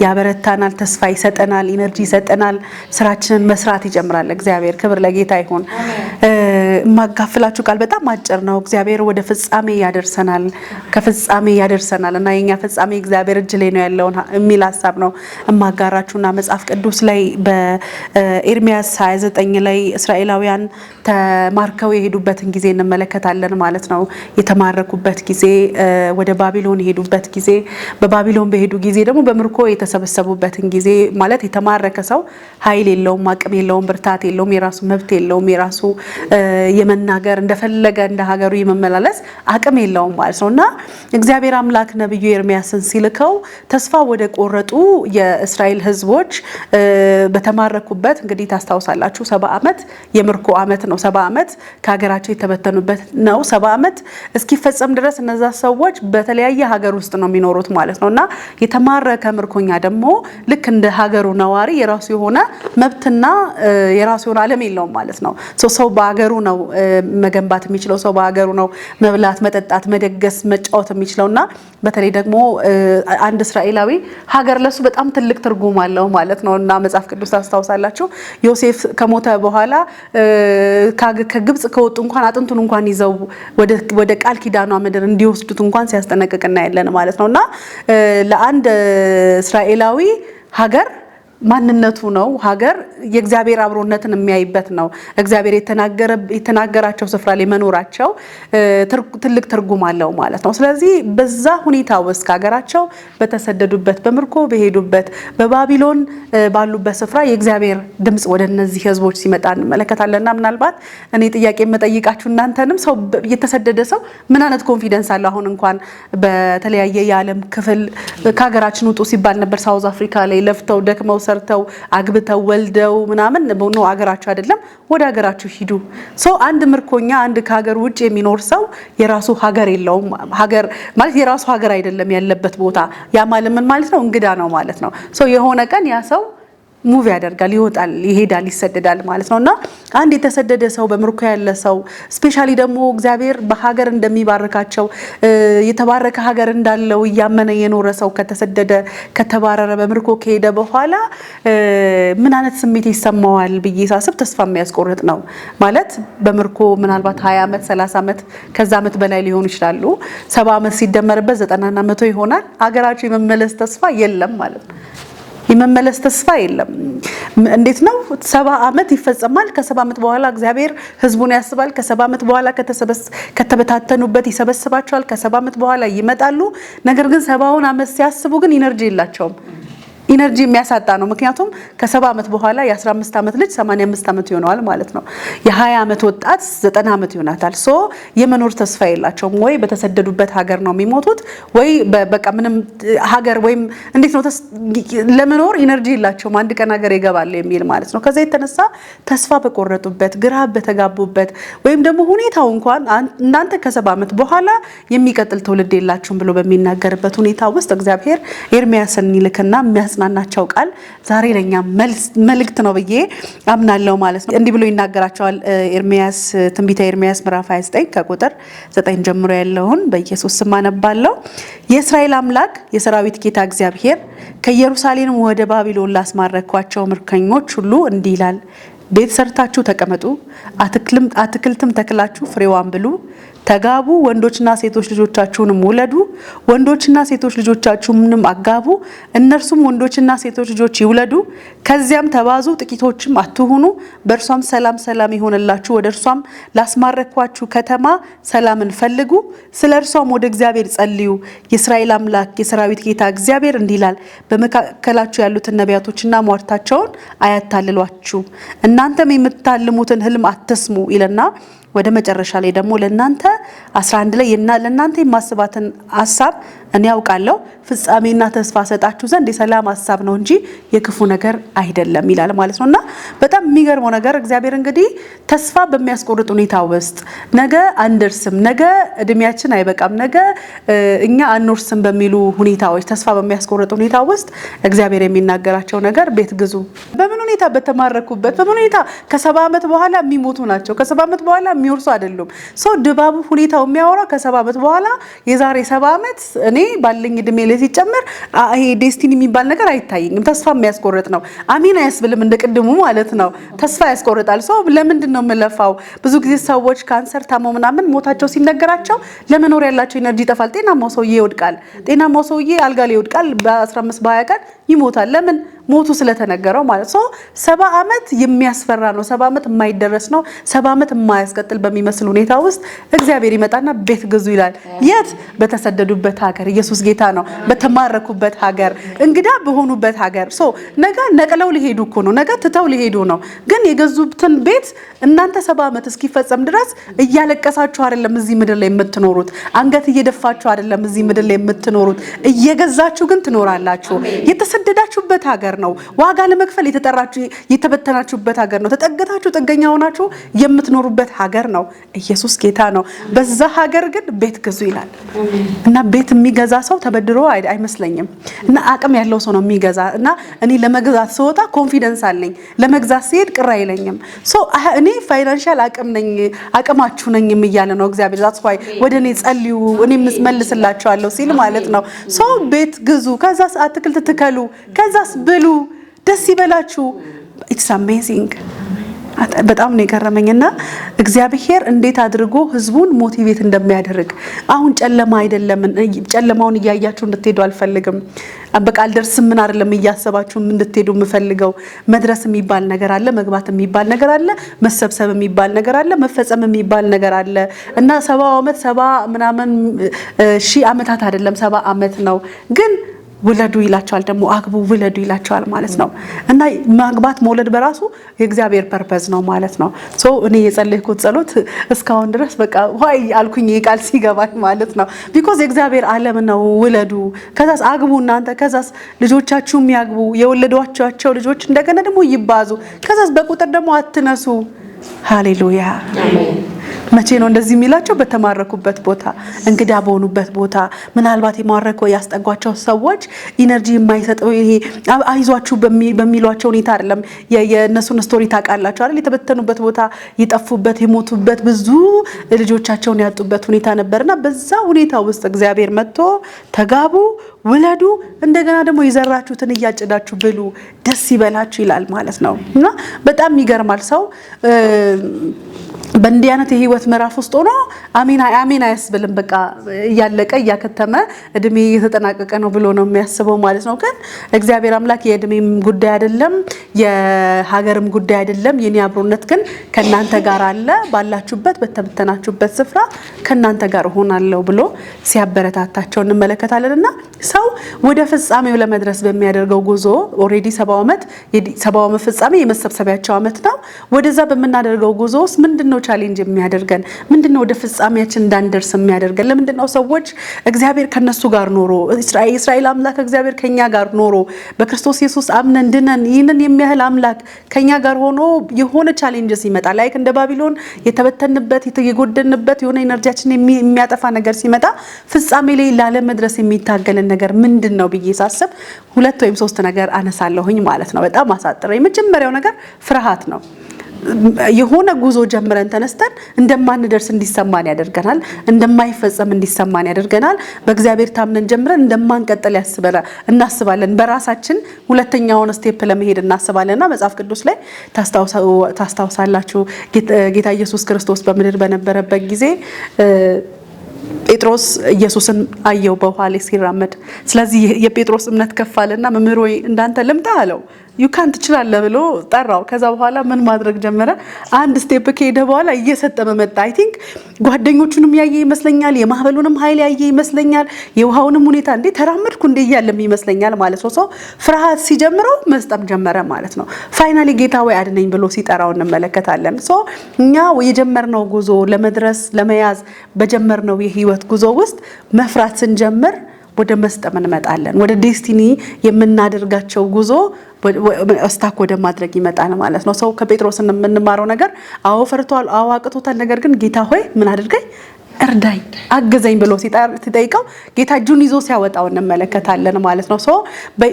ያበረታናል፣ ተስፋ ይሰጠናል፣ ኢነርጂ ይሰጠናል፣ ስራችንን መስራት ይጀምራል። እግዚአብሔር ክብር ለጌታ ይሁን። ማጋፍላችሁ ቃል በጣም አጭር ነው። እግዚአብሔር ወደ ፍጻሜ ያደርሰናል፣ ከፍጻሜ ያደርሰናል እና የኛ ፍጻሜ እግዚአብሔር እጅ ላይ ነው ያለው የሚል ሐሳብ ነው እማጋራችሁና መጽሐፍ ቅዱስ ላይ በኤርሚያስ 29 ላይ እስራኤላውያን ተማርከው የሄዱበትን ጊዜ እንመለከታለን ማለት ነው። የተማረኩበት ጊዜ፣ ወደ ባቢሎን የሄዱበት ጊዜ፣ በባቢሎን በሄዱ ጊዜ ደግሞ በምርኮ የተሰበሰቡበትን ጊዜ ማለት የተማረከ ሰው ኃይል የለውም፣ አቅም የለውም፣ ብርታት የለውም፣ የራሱ መብት የለውም፣ የራሱ የመናገር እንደፈለገ እንደ ሀገሩ የመመላለስ አቅም የለውም ማለት ነውና እግዚአብሔር አምላክ ነብዩ ኤርሚያስን ሲልከው ተስፋ ወደ ቆረጡ የእስራኤል ህዝቦች በተማረኩበት እንግዲህ ታስታውሳላችሁ 70 ዓመት የምርኮ ዓመት ነው። 70 ዓመት ከሀገራቸው የተበተኑበት ነው። 70 ዓመት እስኪፈጸም ድረስ እነዛ ሰዎች በተለያየ ሀገር ውስጥ ነው የሚኖሩት ማለት ነውና የተማረከ ምርኮኛ ደግሞ ልክ እንደ ሀገሩ ነዋሪ የራሱ የሆነ መብትና የራሱ የሆነ ዓለም የለውም ማለት ነው። ሰው በሀገሩ ነው መገንባት የሚችለው፣ ሰው በሀገሩ ነው መብላት፣ መጠጣት፣ መደገስ፣ መጫወት የሚችለውና በተለይ ደግሞ አንድ እስራኤላዊ ሀገር ለሱ በጣም ትልቅ ትርጉም አለው ማለት ነውና መጽሐፍ ቅዱስ ታስታውሳላችሁ ዮሴፍ ከሞተ በኋላ ከግብጽ ከወጡ እንኳን አጥንቱን እንኳን ይዘው ወደ ቃል ኪዳኗ ምድር እንዲወስዱት እንኳን ሲያስጠነቅቅ እናያለን ማለት ነውና ለአንድ እስራኤላዊ ሀገር ማንነቱ ነው። ሀገር የእግዚአብሔር አብሮነትን የሚያይበት ነው። እግዚአብሔር የተናገራቸው ስፍራ ላይ መኖራቸው ትልቅ ትርጉም አለው ማለት ነው። ስለዚህ በዛ ሁኔታ ውስጥ ሀገራቸው በተሰደዱበት በምርኮ በሄዱበት በባቢሎን ባሉበት ስፍራ የእግዚአብሔር ድምጽ ወደ እነዚህ ህዝቦች ሲመጣ እንመለከታለንና ምናልባት እኔ ጥያቄ መጠይቃችሁ እናንተንም ሰው የተሰደደ ሰው ምን አይነት ኮንፊደንስ አለው? አሁን እንኳን በተለያየ የዓለም ክፍል ከሀገራችን ውጡ ሲባል ነበር። ሳውዝ አፍሪካ ላይ ለፍተው ደክመው ሰርተው አግብተው ወልደው ምናምን ነው ሀገራችሁ አይደለም ወደ ሀገራችሁ ሂዱ። አንድ ምርኮኛ አንድ ከሀገር ውጭ የሚኖር ሰው የራሱ ሀገር የለውም። ሀገር ማለት የራሱ ሀገር አይደለም ያለበት ቦታ። ያ ማለት ምን ማለት ነው? እንግዳ ነው ማለት ነው። የሆነ ቀን ያ ሰው ሙቭ ያደርጋል፣ ይወጣል፣ ይሄዳል፣ ይሰደዳል ማለት ነውና አንድ የተሰደደ ሰው በምርኮ ያለ ሰው ስፔሻሊ ደግሞ እግዚአብሔር በሀገር እንደሚባርካቸው የተባረከ ሀገር እንዳለው ያመነ የኖረ ሰው ከተሰደደ ከተባረረ በምርኮ ከሄደ በኋላ ምን አይነት ስሜት ይሰማዋል ብዬ ሳስብ ተስፋ የሚያስቆርጥ ነው ማለት በምርኮ ምናልባት 20 ዓመት 30 ዓመት ከዛ ዓመት በላይ ሊሆኑ ይችላሉ። 70 ዓመት ሲደመርበት 90 እና 100 ይሆናል። ሀገራቸው የመመለስ ተስፋ የለም ማለት ነው። የመመለስ ተስፋ የለም። እንዴት ነው 70 ዓመት ይፈጸማል። ከ70 ዓመት በኋላ እግዚአብሔር ህዝቡን ያስባል። ከ70 ዓመት በኋላ ከተበታተኑበት ይሰበስባቸዋል። ከ70 ዓመት በኋላ ይመጣሉ። ነገር ግን 70ውን ዓመት ሲያስቡ ግን ኢነርጂ የላቸውም። ኢነርጂ የሚያሳጣ ነው። ምክንያቱም ከ70 ዓመት በኋላ የ15 ዓመት ልጅ 85 ዓመት ይሆነዋል ማለት ነው። የ20 ዓመት ወጣት 90 ዓመት ይሆናታል። የመኖር ተስፋ የላቸውም። ወይ በተሰደዱበት ሀገር ነው የሚሞቱት ወይ በቃ ምንም ሀገር ወይም እንዴት ነው ለመኖር ኢነርጂ የላቸውም። አንድ ቀን ሀገር ይገባል የሚል ማለት ነው። ከዛ የተነሳ ተስፋ በቆረጡበት ግራ በተጋቡበት ወይም ደግሞ ሁኔታው እንኳን እናንተ ከ70 ዓመት በኋላ የሚቀጥል ትውልድ የላችሁም ብሎ በሚናገርበት ሁኔታ ውስጥ እግዚአብሔር ኤርሚያስን ይልክና ናቸው ቃል ዛሬ ለኛ መልእክት ነው ብዬ አምናለሁ ማለት ነው። እንዲህ ብሎ ይናገራቸዋል ኤርሚያስ ትንቢተ ኤርሚያስ ምዕራፍ 29 ከቁጥር 9 ጀምሮ ያለውን በኢየሱስ ስም አነባለሁ። የእስራኤል አምላክ የሰራዊት ጌታ እግዚአብሔር ከኢየሩሳሌም ወደ ባቢሎን ላስማረኳቸው ምርኮኞች ሁሉ እንዲህ ይላል፣ ቤት ሰርታችሁ ተቀመጡ፣ አትክልትም ተክላችሁ ፍሬዋን ብሉ፣ ተጋቡ፣ ወንዶችና ሴቶች ልጆቻችሁንም ውለዱ፣ ወንዶችና ሴቶች ልጆቻችሁንም አጋቡ፣ እነርሱም ወንዶችና ሴቶች ልጆች ይውለዱ። ከዚያም ተባዙ፣ ጥቂቶችም አትሁኑ። በእርሷም ሰላም ይሆንላችሁ። ወደ እርሷም ላስማረኳችሁ ከተማ ሰላምን ፈልጉ፣ ስለ እርሷም ወደ እግዚአብሔር ጸልዩ። የእስራኤል አምላክ የሰራዊት ጌታ እግዚአብሔር እንዲህ ይላል፣ በመካከላችሁ ያሉትን ነቢያቶችና ሟርታቸውን አያታልሏችሁ፣ እናንተም የምታልሙትን ህልም አትስሙ ይልና ወደ መጨረሻ ላይ ደግሞ ለናንተ 11 ላይ ለናንተ የማስባትን ሐሳብ እኔ ያውቃለሁ ፍጻሜና ተስፋ ሰጣችሁ ዘንድ የሰላም ሐሳብ ነው እንጂ የክፉ ነገር አይደለም ይላል ማለት ነውና በጣም የሚገርመው ነገር እግዚአብሔር እንግዲህ ተስፋ በሚያስቆርጥ ሁኔታ ውስጥ ነገ አንደርስም ነገ እድሜያችን አይበቃም ነገ እኛ አንወርስም በሚሉ ሁኔታዎች ተስፋ በሚያስቆርጥ ሁኔታ ውስጥ እግዚአብሔር የሚናገራቸው ነገር ቤት ግዙ በምን ሁኔታ በተማረኩበት በምን ሁኔታ ከ70 ዓመት በኋላ የሚሞቱ ናቸው ከ70 ዓመት በኋላ የሚወርሱ አይደሉም ሰው ድባቡ ሁኔታው የሚያወራው ከ70 ዓመት በኋላ የዛሬ 70 ዓመት እኔ ባለኝ እድሜ ላይ ሲጨመር ይሄ ዴስቲኒ የሚባል ነገር አይታየኝም ተስፋ የሚያስቆርጥ ነው አሜን አያስብልም እንደቀድሙ ማለት ነው ተስፋ ያስቆርጣል ሰው ለምንድን ነው የምለፋው ብዙ ጊዜ ሰዎች ካንሰር ታመው ምናምን ሞታቸው ሲነገራቸው ለመኖር ያላቸው ኢነርጂ ይጠፋል ጤናማው ሰውዬ ይወድቃል ጤናማው ሰውዬ አልጋ ላይ ይወድቃል በ15 በ20 ቀን ይሞታል ለምን ሞቱ ስለተነገረው ማለት ነው 70 ዓመት የሚያስፈራ ነው 70 ዓመት የማይደረስ ነው 70 ዓመት የማያስቀጥል በሚመስል ሁኔታ ውስጥ እግዚአብሔር ይመጣና ቤት ግዙ ይላል የት በተሰደዱበት ሀገር ኢየሱስ ጌታ ነው በተማረኩበት ሀገር እንግዳ በሆኑበት ሀገር ነገ ነቅለው ሊሄዱ እኮ ነው ነገ ትተው ሊሄዱ ነው ግን የገዙትን ቤት እናንተ 70 ዓመት እስኪፈጸም ድረስ እያለቀሳችሁ አይደለም እዚህ ምድር ላይ የምትኖሩት አንገት እየደፋችሁ አይደለም እዚህ ምድር ላይ የምትኖሩት እየገዛችሁ ግን ትኖራላችሁ የተሰደዳችሁበት ሀገር ነው ዋጋ ለመክፈል የተጠራችሁ የተበተናችሁበት ሀገር ነው ተጠገታችሁ ጥገኛ ሆናችሁ የምትኖሩበት ሀገር ነው ኢየሱስ ጌታ ነው በዛ ሀገር ግን ቤት ግዙ ይላል እና ቤት የሚገዛ ሰው ተበድሮ አይመስለኝም እና አቅም ያለው ሰው ነው የሚገዛ እና እኔ ለመግዛት ስወጣ ኮንፊደንስ አለኝ ለመግዛት ሲሄድ ቅር አይለኝም እኔ ፋይናንሻል አቅም ነኝ አቅማችሁ ነኝ እያለ ነው እግዚአብሔር that's why ወደኔ ጸልዩ እኔ መስመልስላችኋለሁ ሲል ማለት ነው ቤት ግዙ ከዛስ አትክልት ትከሉ ከዛስ ብሉ ደስ ይበላችሁ it's amazing በጣም ነው የገረመኝና እግዚአብሔር እንዴት አድርጎ ህዝቡን ሞቲቬት እንደሚያደርግ አሁን ጨለማ አይደለም ጨለማውን እያያችሁ እንድትሄዱ አልፈልግም በቃ አልደርስም ምን አይደለም እያሰባችሁ እንድትሄዱ የምፈልገው መድረስ የሚባል ነገር አለ መግባት የሚባል ነገር አለ መሰብሰብ የሚባል ነገር አለ መፈጸም የሚባል ነገር አለ እና 70 ዓመት 70 ምናምን ሺህ ዓመታት አይደለም 70 ዓመት ነው ግን ውለዱ ይላቸዋል ደግሞ አግቡ ውለዱ ይላቸዋል ማለት ነው እና ማግባት መውለድ በራሱ የእግዚአብሔር ፐርፐዝ ነው ማለት ነው እኔ የጸለይኩት ጸሎት እስካሁን ድረስ በቃ ዋይ አልኩኝ ቃል ሲገባኝ ማለት ነው ቢኮዝ የእግዚአብሔር ዓለም ነው ውለዱ ከዛስ አግቡ እናንተ ከዛስ ልጆቻችሁም ያግቡ የወለዷቸው ልጆች እንደገና ደግሞ ይባዙ ከዛስ በቁጥር ደግሞ አትነሱ ሃሌሉያ አሜን መቼ ነው እንደዚህ የሚላቸው በተማረኩበት ቦታ እንግዳ በሆኑበት ቦታ ምናልባት የማረከው ያስጠጓቸው ሰዎች ኢነርጂ የማይሰጠው ይሄ አይዟችሁ በሚሏቸው ሁኔታ አይደለም የነሱን ስቶሪ ታውቃላችሁ አይደል የተበተኑበት ቦታ የጠፉበት የሞቱበት ብዙ ልጆቻቸውን ያጡበት ሁኔታ ነበርና በዛ ሁኔታ ውስጥ እግዚአብሔር መጥቶ ተጋቡ ውለዱ እንደገና ደግሞ የዘራችሁትን እያጨዳችሁ ብሉ ደስ ይበላችሁ ይላል ማለት ነው እና በጣም ይገርማል ሰው በእንዲህ አይነት የህይወት ምዕራፍ ውስጥ ሆኖ አሜን አያስብልም በቃ እያለቀ እያከተመ እድሜ እየተጠናቀቀ ነው ብሎ ነው የሚያስበው ማለት ነው ግን እግዚአብሔር አምላክ የእድሜም ጉዳይ አይደለም የሀገርም ጉዳይ አይደለም የኔ አብሮነት ግን ከናንተ ጋር አለ ባላችሁበት በተበተናችሁበት ስፍራ ከናንተ ጋር ሆናለሁ ብሎ ሲያበረታታቸው እንመለከታለንና ሰው ወደ ፍጻሜው ለመድረስ በሚያደርገው ጉዞ ኦሬዲ 70 ዓመት ፍጻሜ የመሰብሰቢያቸው ዓመት ነው ወደዛ በመናደርገው ጉዞ ውስጥ ምንድነው ቻሌንጅ የሚያደርገን ምንድነው ወደ ፍጻሜያችን እንዳንደርስ የሚያደርገን ለምንድነው ሰዎች እግዚአብሔር ከነሱ ጋር ኖሮ እስራኤል አምላክ እግዚአብሔር ከኛ ጋር ኖሮ በክርስቶስ ኢየሱስ አምነን ድነን ይህንን የሚያህል አምላክ ከኛ ጋር ሆኖ የሆነ ቻሌንጅስ ይመጣል ላይክ እንደ ባቢሎን የተበተንበት የጎደንበት የሆነ ኢነርጂያችን የሚያጠፋ ነገር ሲመጣ ፍጻሜ ላይ ላለመድረስ የሚታገለን ነገር ምንድነው ብዬ ሳስብ 2 ወይም 3 ነገር አነሳለሁኝ ማለት ነው በጣም አሳጥረ የመጀመሪያው ነገር ፍርሃት ነው የሆነ ጉዞ ጀምረን ተነስተን እንደማንደርስ እንዲሰማን ያደርገናል እንደማይፈጸም እንዲሰማን ያደርገናል በእግዚአብሔር ታምነን ጀምረን እንደማንቀጥል እናስባለን በራሳችን ሁለተኛውን ስቴፕ ለመሄድ እናስባለንና መጽሐፍ ቅዱስ ላይ ታስታውሳላችሁ ጌታ ኢየሱስ ክርስቶስ በምድር በነበረበት ጊዜ ጴጥሮስ ኢየሱስን አየው በውሃ ላይ ሲራመድ ስለዚህ የጴጥሮስ እምነት ከፋለና መምህር ሆይ እንዳንተ ልምጣ አለው you can't ትችላለህ ብሎ ጠራው ከዛ በኋላ ምን ማድረግ ጀመረ አንድ ስቴፕ ከሄደ በኋላ እየሰጠመ መጣ አይ ቲንክ ጓደኞቹንም ያየ ይመስለኛል የማህበሉንም ኃይል ያየ ይመስለኛል የውሃውንም ሁኔታ እንዴ ተራመድኩ እንዴ ያለም ይመስለኛል ማለት ነው ፍርሃት ሲጀምረው መስጠም ጀመረ ማለት ነው ፋይናሊ ጌታ ወይ አድነኝ ብሎ ሲጠራው እንመለከታለን እኛ የጀመርነው ጉዞ ለመድረስ ለመያዝ በጀመርነው የህይወት ጉዞ ውስጥ መፍራት ስንጀምር ወደ መስጠም እንመጣለን። ወደ ዴስቲኒ የምናደርጋቸው ጉዞ ስታክ ወደ ማድረግ ይመጣል ማለት ነው። ሰው ከጴጥሮስ የምንማረው ነገር አዎ ፈርቷል፣ አዎ አቅቶታል። ነገር ግን ጌታ ሆይ ምን አድርገኝ እርዳኝ አገዘኝ ብሎ ሲጠይቀው ጌታ እጁን ይዞ ሲያወጣው እንመለከታለን ማለት ነው።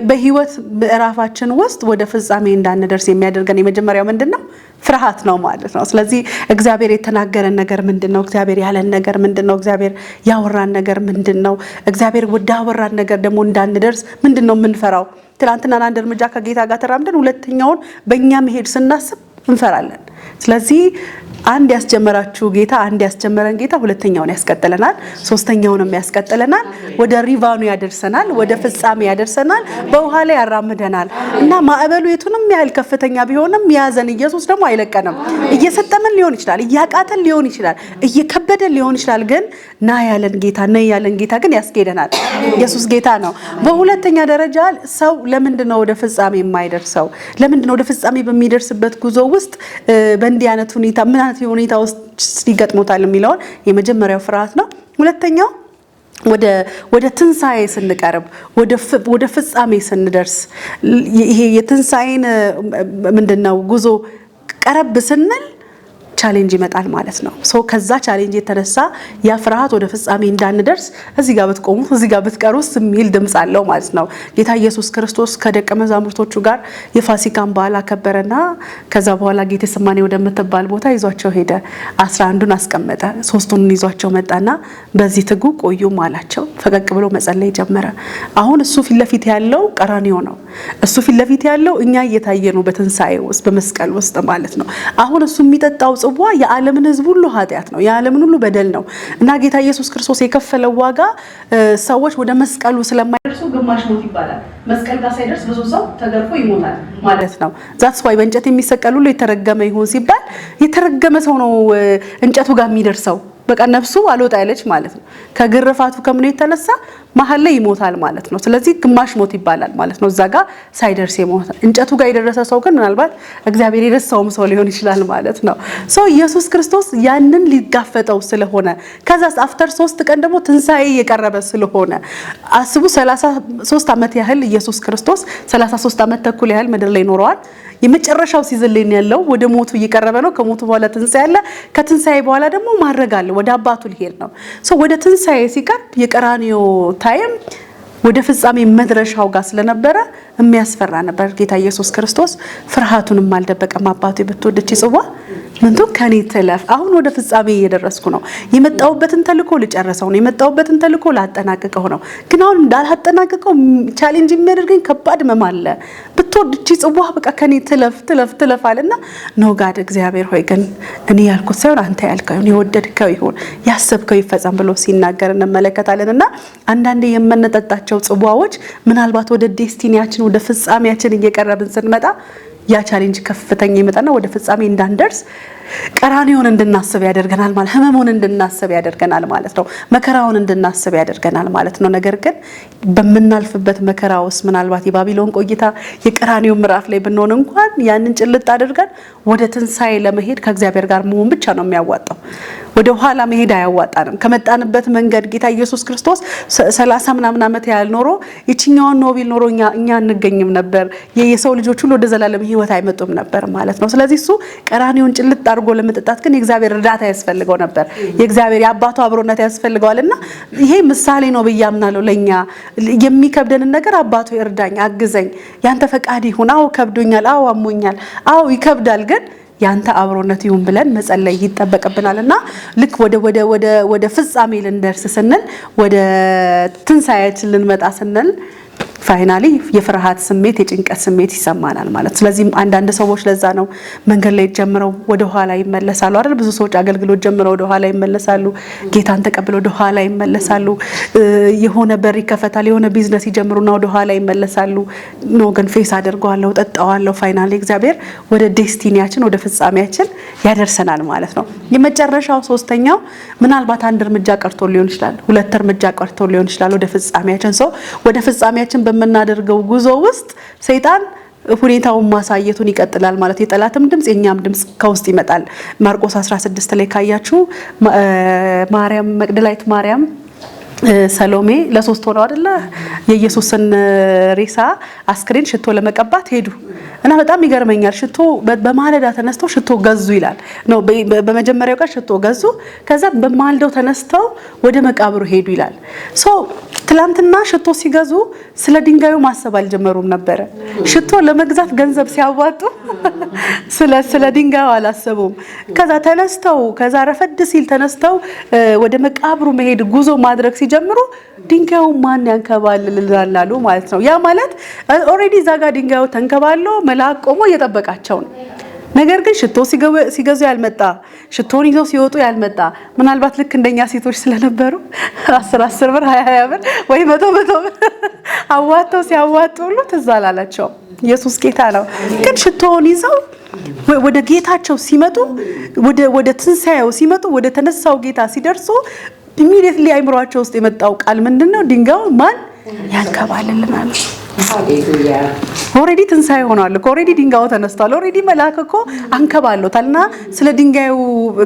በህይወት ምዕራፋችን ውስጥ ወደ ፍጻሜ እንዳንደርስ የሚያደርገን የመጀመሪያው ምንድነው? ፍርሃት ነው ማለት ነው። ስለዚህ እግዚአብሔር የተናገረን ነገር ምንድነው? እግዚአብሔር ያለን ነገር ምንድነው? እግዚአብሔር ያወራን ነገር ምንድነው? እግዚአብሔር ወዳወራን ነገር ደግሞ እንዳንደርስ ምንድነው የምንፈራው? ትናንትና አንድ እርምጃ ከጌታ ጋር ተራምደን ሁለተኛውን በእኛ መሄድ ስናስብ እንፈራለን። ስለዚህ አንድ ያስጀመራችሁ ጌታ አንድ ያስጀመረን ጌታ ሁለተኛውን ያስቀጥለናል፣ ሶስተኛውንም ያስቀጥለናል፣ ወደ ሪቫኑ ያደርሰናል፣ ወደ ፍጻሜ ያደርሰናል፣ በውሃ ላይ ያራምደናል እና ማዕበሉ የቱንም ያህል ከፍተኛ ቢሆንም ያዘን ኢየሱስ ደግሞ አይለቀንም። እየሰጠመን ሊሆን ይችላል፣ እያቃተን ሊሆን ይችላል፣ እየከበደን ሊሆን ይችላል፣ ግን ና ያለን ጌታ ግን ያስኬደናል። ኢየሱስ ጌታ ነው። በሁለተኛ ደረጃ ሰው ለምንድነው ወደ ፍጻሜ የማይደርሰው? ለምንድነው ወደ ፍጻሜ በሚደርስበት ጉዞ ውስጥ በእንዲህ አይነት ሁኔታ ምን አይነት ሁኔታ ውስጥ ይገጥሞታል የሚለውን የመጀመሪያው ፍርሃት ነው። ሁለተኛው ወደ ትንሳኤ ስንቀርብ ወደ ፍጻሜ ስንደርስ ይሄ የትንሳኤን ምንድነው ጉዞ ቀረብ ስንል ቻሌንጅ ይመጣል ማለት ነው። ከዛ ቻሌንጅ የተነሳ ያ ፍርሃት ወደ ፍጻሜ እንዳንደርስ እዚህ ጋር ብትቆሙ እዚህ ጋር ብትቀሩስ የሚል ድምጽ አለው ማለት ነው። ጌታ ኢየሱስ ክርስቶስ ከደቀ መዛሙርቶቹ ጋር የፋሲካን በዓል አከበረና ከዛ በኋላ ጌቴሴማኒ ወደምትባል ቦታ ይዟቸው ሄደ። 11ዱን አስቀመጠ። 3ቱን ይዟቸው መጣና በዚህ ትጉ ቆዩም አላቸው። ፈቀቅ ብሎ መጸለይ ጀመረ። አሁን እሱ ፊት ለፊት ያለው ቀራንዮ ነው። እሱ ፊት ለፊት ያለው እኛ እየታየ ነው በትንሳኤ ውስጥ በመስቀል ውስጥ ማለት ነው። አሁን እሱ የሚጠጣው ጽዋ የዓለምን ሕዝብ ሁሉ ኃጢአት ነው፣ የዓለምን ሁሉ በደል ነው እና ጌታ ኢየሱስ ክርስቶስ የከፈለው ዋጋ ሰዎች ወደ መስቀሉ ስለማይደርሱ ግማሽ ሞት ይባላል። መስቀል ጋር ሳይደርስ ብዙ ሰው ተገርፎ ይሞታል ማለት ነው። ዛትስ ዋይ በእንጨት የሚሰቀል ሁሉ የተረገመ ይሁን ሲባል የተረገመ ሰው ነው እንጨቱ ጋር የሚደርሰው። በቃ ነፍሱ አልወጣ ያለች ማለት ነው። ከግርፋቱ ከምን የተነሳ መሀል ላይ ይሞታል ማለት ነው። ስለዚህ ግማሽ ሞት ይባላል ማለት ነው። እዛ ጋር ሳይደርስ ይሞታል። እንጨቱ ጋር የደረሰ ሰው ግን ምናልባት እግዚአብሔር የረሳውም ሰው ሊሆን ይችላል ማለት ነው። ኢየሱስ ክርስቶስ ያንን ሊጋፈጠው ስለሆነ ከዛስ አፍተር 3 ቀን ደግሞ ትንሳኤ የቀረበ ስለሆነ አስቡ 33 ዓመት ያህል ኢየሱስ ክርስቶስ 33 ዓመት ተኩል ያህል ምድር ላይ ኖረዋል። የመጨረሻው ሲዝን ላይ ያለው ወደ ሞቱ እየቀረበ ነው። ከሞቱ በኋላ ትንሳኤ አለ። ከትንሳኤ በኋላ ደግሞ ማድረግ አለ። ወደ አባቱ ሊሄድ ነው። ወደ ትንሳኤ ሲቀርብ የቀራንዮ ታይም ወደ ፍጻሜ መድረሻው ጋር ስለነበረ የሚያስፈራ ነበር። ጌታ ኢየሱስ ክርስቶስ ፍርሃቱንም አልደበቀም። አባቱ ብትወደች ጽዋ ምንቱ ከኔ ትለፍ። አሁን ወደ ፍጻሜ እየደረስኩ ነው። የመጣውበትን ተልኮ ልጨርሰው ነው። የመጣውበትን ተልኮ ላጠናቅቀው ነው። ግን አሁን እንዳላጠናቅቀው ቻሌንጅ የሚያደርገኝ ከባድ ህመም አለ። ብትወደች ጽዋ በቃ ከኔ ትለፍ አለና ነው ጋድ እግዚአብሔር ሆይ ግን እኔ ያልኩት ሳይሆን አንተ ያልከው ይሁን፣ የወደድከው ይሁን፣ ያሰብከው ይፈጸም ብሎ ሲናገር እንመለከታለንና አንዳንዴ የምንጠጣቸው ጽዋዎች ምናልባት ወደ ዴስቲኒያችን ወደ ፍጻሜያችን እየቀረብን ስንመጣ ያ ቻሌንጅ ከፍተኛ ይመጣና ወደ ፍጻሜ እንዳንደርስ ቀራንዮን እንድናስብ ያደርገናል ማለት ህመሙን እንድናስብ ያደርገናል ማለት ነው። መከራውን እንድናስብ ያደርገናል ማለት ነው። ነገር ግን በመናልፍበት መከራ ውስጥ ምናልባት የባቢሎን ቆይታ የቀራንዮ ምዕራፍ ላይ ብንሆን እንኳን ያንን ጭልጥ አድርገን ወደ ትንሳኤ ለመሄድ ከእግዚአብሔር ጋር መሆን ብቻ ነው የሚያዋጣው። ወደ ኋላ መሄድ አያዋጣንም። ከመጣንበት መንገድ ጌታ ኢየሱስ ክርስቶስ 30 ምናምን ዓመት ያህል ኖሮ ይችኛውን ኖቢል ኖሮ እኛ እንገኝም ነበር። የሰው ልጆች ሁሉ ወደ ዘላለም ህይወት አይመጡም ነበር ማለት ነው። ስለዚህ እሱ ቀራንዮን ጭልጥ አድርጎ ለመጠጣት ግን የእግዚአብሔር እርዳታ ያስፈልገው ነበር። የእግዚአብሔር የአባቱ አብሮነት ያስፈልገዋልና ይሄ ምሳሌ ነው ብዬ አምናለሁ። ለኛ የሚከብደንን ነገር አባቱ እርዳኝ፣ አግዘኝ፣ ያንተ ፈቃድ ይሁን፣ አዎ ከብዶኛል፣ አዎ አሞኛል፣ አዎ ይከብዳል፣ ግን ያንተ አብሮነት ይሁን ብለን መጸለይ ይተበቀብናልና ልክ ወደ ፍጻሜ ልንደርስ ስንል ወደ ትንሳኤያችን ልንመጣ ስንል ፋይናሊ የፍርሃት ስሜት የጭንቀት ስሜት ይሰማናል ማለት። ስለዚህ አንዳንድ ሰዎች ለዛ ነው መንገድ ላይ ጀምረው ወደ ኋላ ይመለሳሉ አይደል? ብዙ ሰዎች አገልግሎት ጀምረው ወደ ኋላ ይመለሳሉ። ጌታን ተቀብለው ወደ ኋላ ይመለሳሉ። የሆነ በር ይከፈታል፣ የሆነ ቢዝነስ ይጀምሩና ወደ ኋላ ይመለሳሉ። ኖ ግን ፌስ አድርገዋለሁ፣ ጠጣዋለሁ። ፋይናሊ እግዚአብሔር ወደ ዴስቲኒያችን ወደ ፍጻሜያችን ያደርሰናል ማለት ነው። የመጨረሻው ሶስተኛው ምናልባት አንድ እርምጃ ቀርቶ ሊሆን ይችላል፣ 2 እርምጃ ቀርቶ ሊሆን ይችላል ወደ ፍጻሜያችን። ወደ ፍጻሜያችን በመናደርገው ጉዞ ውስጥ ሰይጣን ሁኔታውን ማሳየቱን ይቀጥላል ማለት። የጠላትም ድምጽ የኛም ድምጽ ከውስጥ ይመጣል። ማርቆስ 16 ላይ ካያችሁ ማርያም መግደላዊት ማርያም ሰሎሜ ለሶስት ሆነው አይደለ የኢየሱስን ሬሳ አስክሬን ሽቶ ለመቀባት ሄዱ እና በጣም ይገርመኛል። ሽቶ በማለዳ ተነስተው ሽቶ ገዙ ይላል ነው። በመጀመሪያው ቀን ሽቶ ገዙ፣ ከዛ በማልደው ተነስተው ወደ መቃብሩ ሄዱ ይላል። ትላንትና ሽቶ ሲገዙ ስለ ድንጋዩ ማሰብ አልጀመሩም ነበር። ሽቶ ለመግዛት ገንዘብ ሲያዋጡ ስለ ድንጋዩ አላሰቡም። ከዛ ተነስተው ከዛ ረፈድ ሲል ተነስተው ወደ መቃብሩ መሄድ ጉዞ ማድረግ ሲጀምሩ ድንጋዩ ማን ያንከባልልናል አሉ ማለት ነው። ያ ማለት ኦሬዲ ዛጋ ድንጋዩ ተንከባሎ መልአክ ቆሞ እየጠበቃቸው ነው። ነገር ግን ሽቶ ሲገዙ ያልመጣ ሽቶን ይዘው ሲወጡ ያልመጣ ምናልባት ልክ እንደኛ ሴቶች ስለነበሩ 10 ብር 20 ብር ወይ 100 ብር አዋጥተው ሲያዋጡ ሁሉ ትዝ አላላቸው። ኢየሱስ ጌታ ነው። ግን ሽቶን ይዘው ወደ ጌታቸው ሲመጡ ወደ ትንሣኤው ሲመጡ ወደ ተነሳው ጌታ ሲደርሱ ኢሚዲየትሊ አይምሮአቸው ውስጥ የመጣው ቃል ምንድነው? ድንጋዩ ማን ያንከባልልናል? ሃሌሉያ። ኦሬዲ ትንሣኤ ሆኗል እኮ ኦሬዲ ድንጋዩ ተነስቷል። ኦሬዲ መልአክ እኮ አንከባሎታልና ስለ ድንጋዩ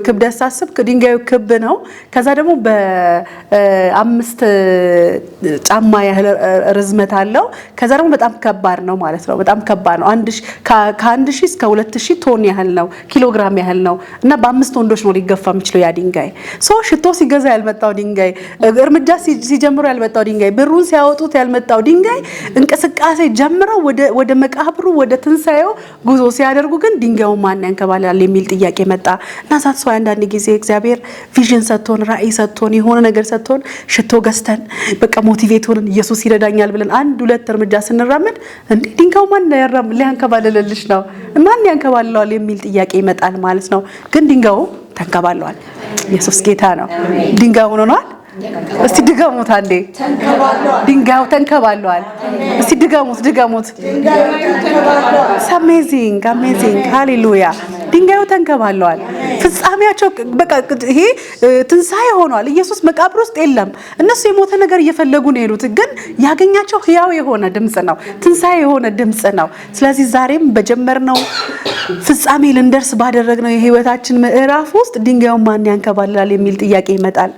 ክብደት ሳስብ ድንጋዩ ክብ ነው። ከዛ ደግሞ በ5 ጫማ ያህል ርዝመት አለው። ከዛ ደግሞ በጣም ከባድ ነው ማለት ነው። በጣም ከባድ ነው። ከ1000 እስከ 2000 ቶን ያህል ነው፣ ኪሎግራም ያህል ነው እና በ5 ወንዶች ነው ሊገፋ የሚችለው ያ ድንጋይ። ሽቶ ሲገዛ ያልመጣው ድንጋይ፣ እርምጃ ሲጀምሩ ያልመጣው ድንጋይ፣ ብሩን ሲያወጡት ያልመጣው ድንጋይ እንቅስቃሴ ጀምረው ወደ መቃብሩ ወደ ትንሣኤው ጉዞ ሲያደርጉ ግን ድንጋዩ ማን ያንከባልላል የሚል ጥያቄ መጣ። እና ዛት ሰው አንዳንድ ጊዜ እግዚአብሔር ቪዥን ሰጥቶን ራእይ ሰጥቶን የሆነ ነገር ሰጥቶን ሽቶ ገዝተን በቃ ሞቲቬት ሆነን ኢየሱስ ይረዳኛል ብለን 1-2 እርምጃ ስንራመድ እንዴ ድንጋዩ ማን ሊያንከባልልልሽ ነው? ማን ያንከባልለዋል የሚል ጥያቄ ይመጣል ማለት ነው። ግን ድንጋዩ ተንከባልሏል። ኢየሱስ ጌታ ነው። ድንጋዩ ሆኗል። እስቲ ድገሙት አንዴ። ድንጋዩ ተንከባሏል። እስቲ ድገሙት። አሜዚንግ ሃሌሉያ። ድንጋዩ ተንከባሏል። ፍጻሜያቸው በቃ ይሄ ትንሣኤ ሆኗል። ኢየሱስ መቃብር ውስጥ የለም። እነሱ የሞተ ነገር እየፈለጉ ነው የሄዱት፣ ግን ያገኛቸው ህያው የሆነ ድምጽ ነው፣ ትንሣኤ የሆነ ድምጽ ነው። ስለዚህ ዛሬም በጀመርነው ፍጻሜ ልንደርስ ባደረግነው የህይወታችን ምዕራፍ ውስጥ ድንጋዩ ማን ያንከባልላል የሚል ጥያቄ ይመጣል።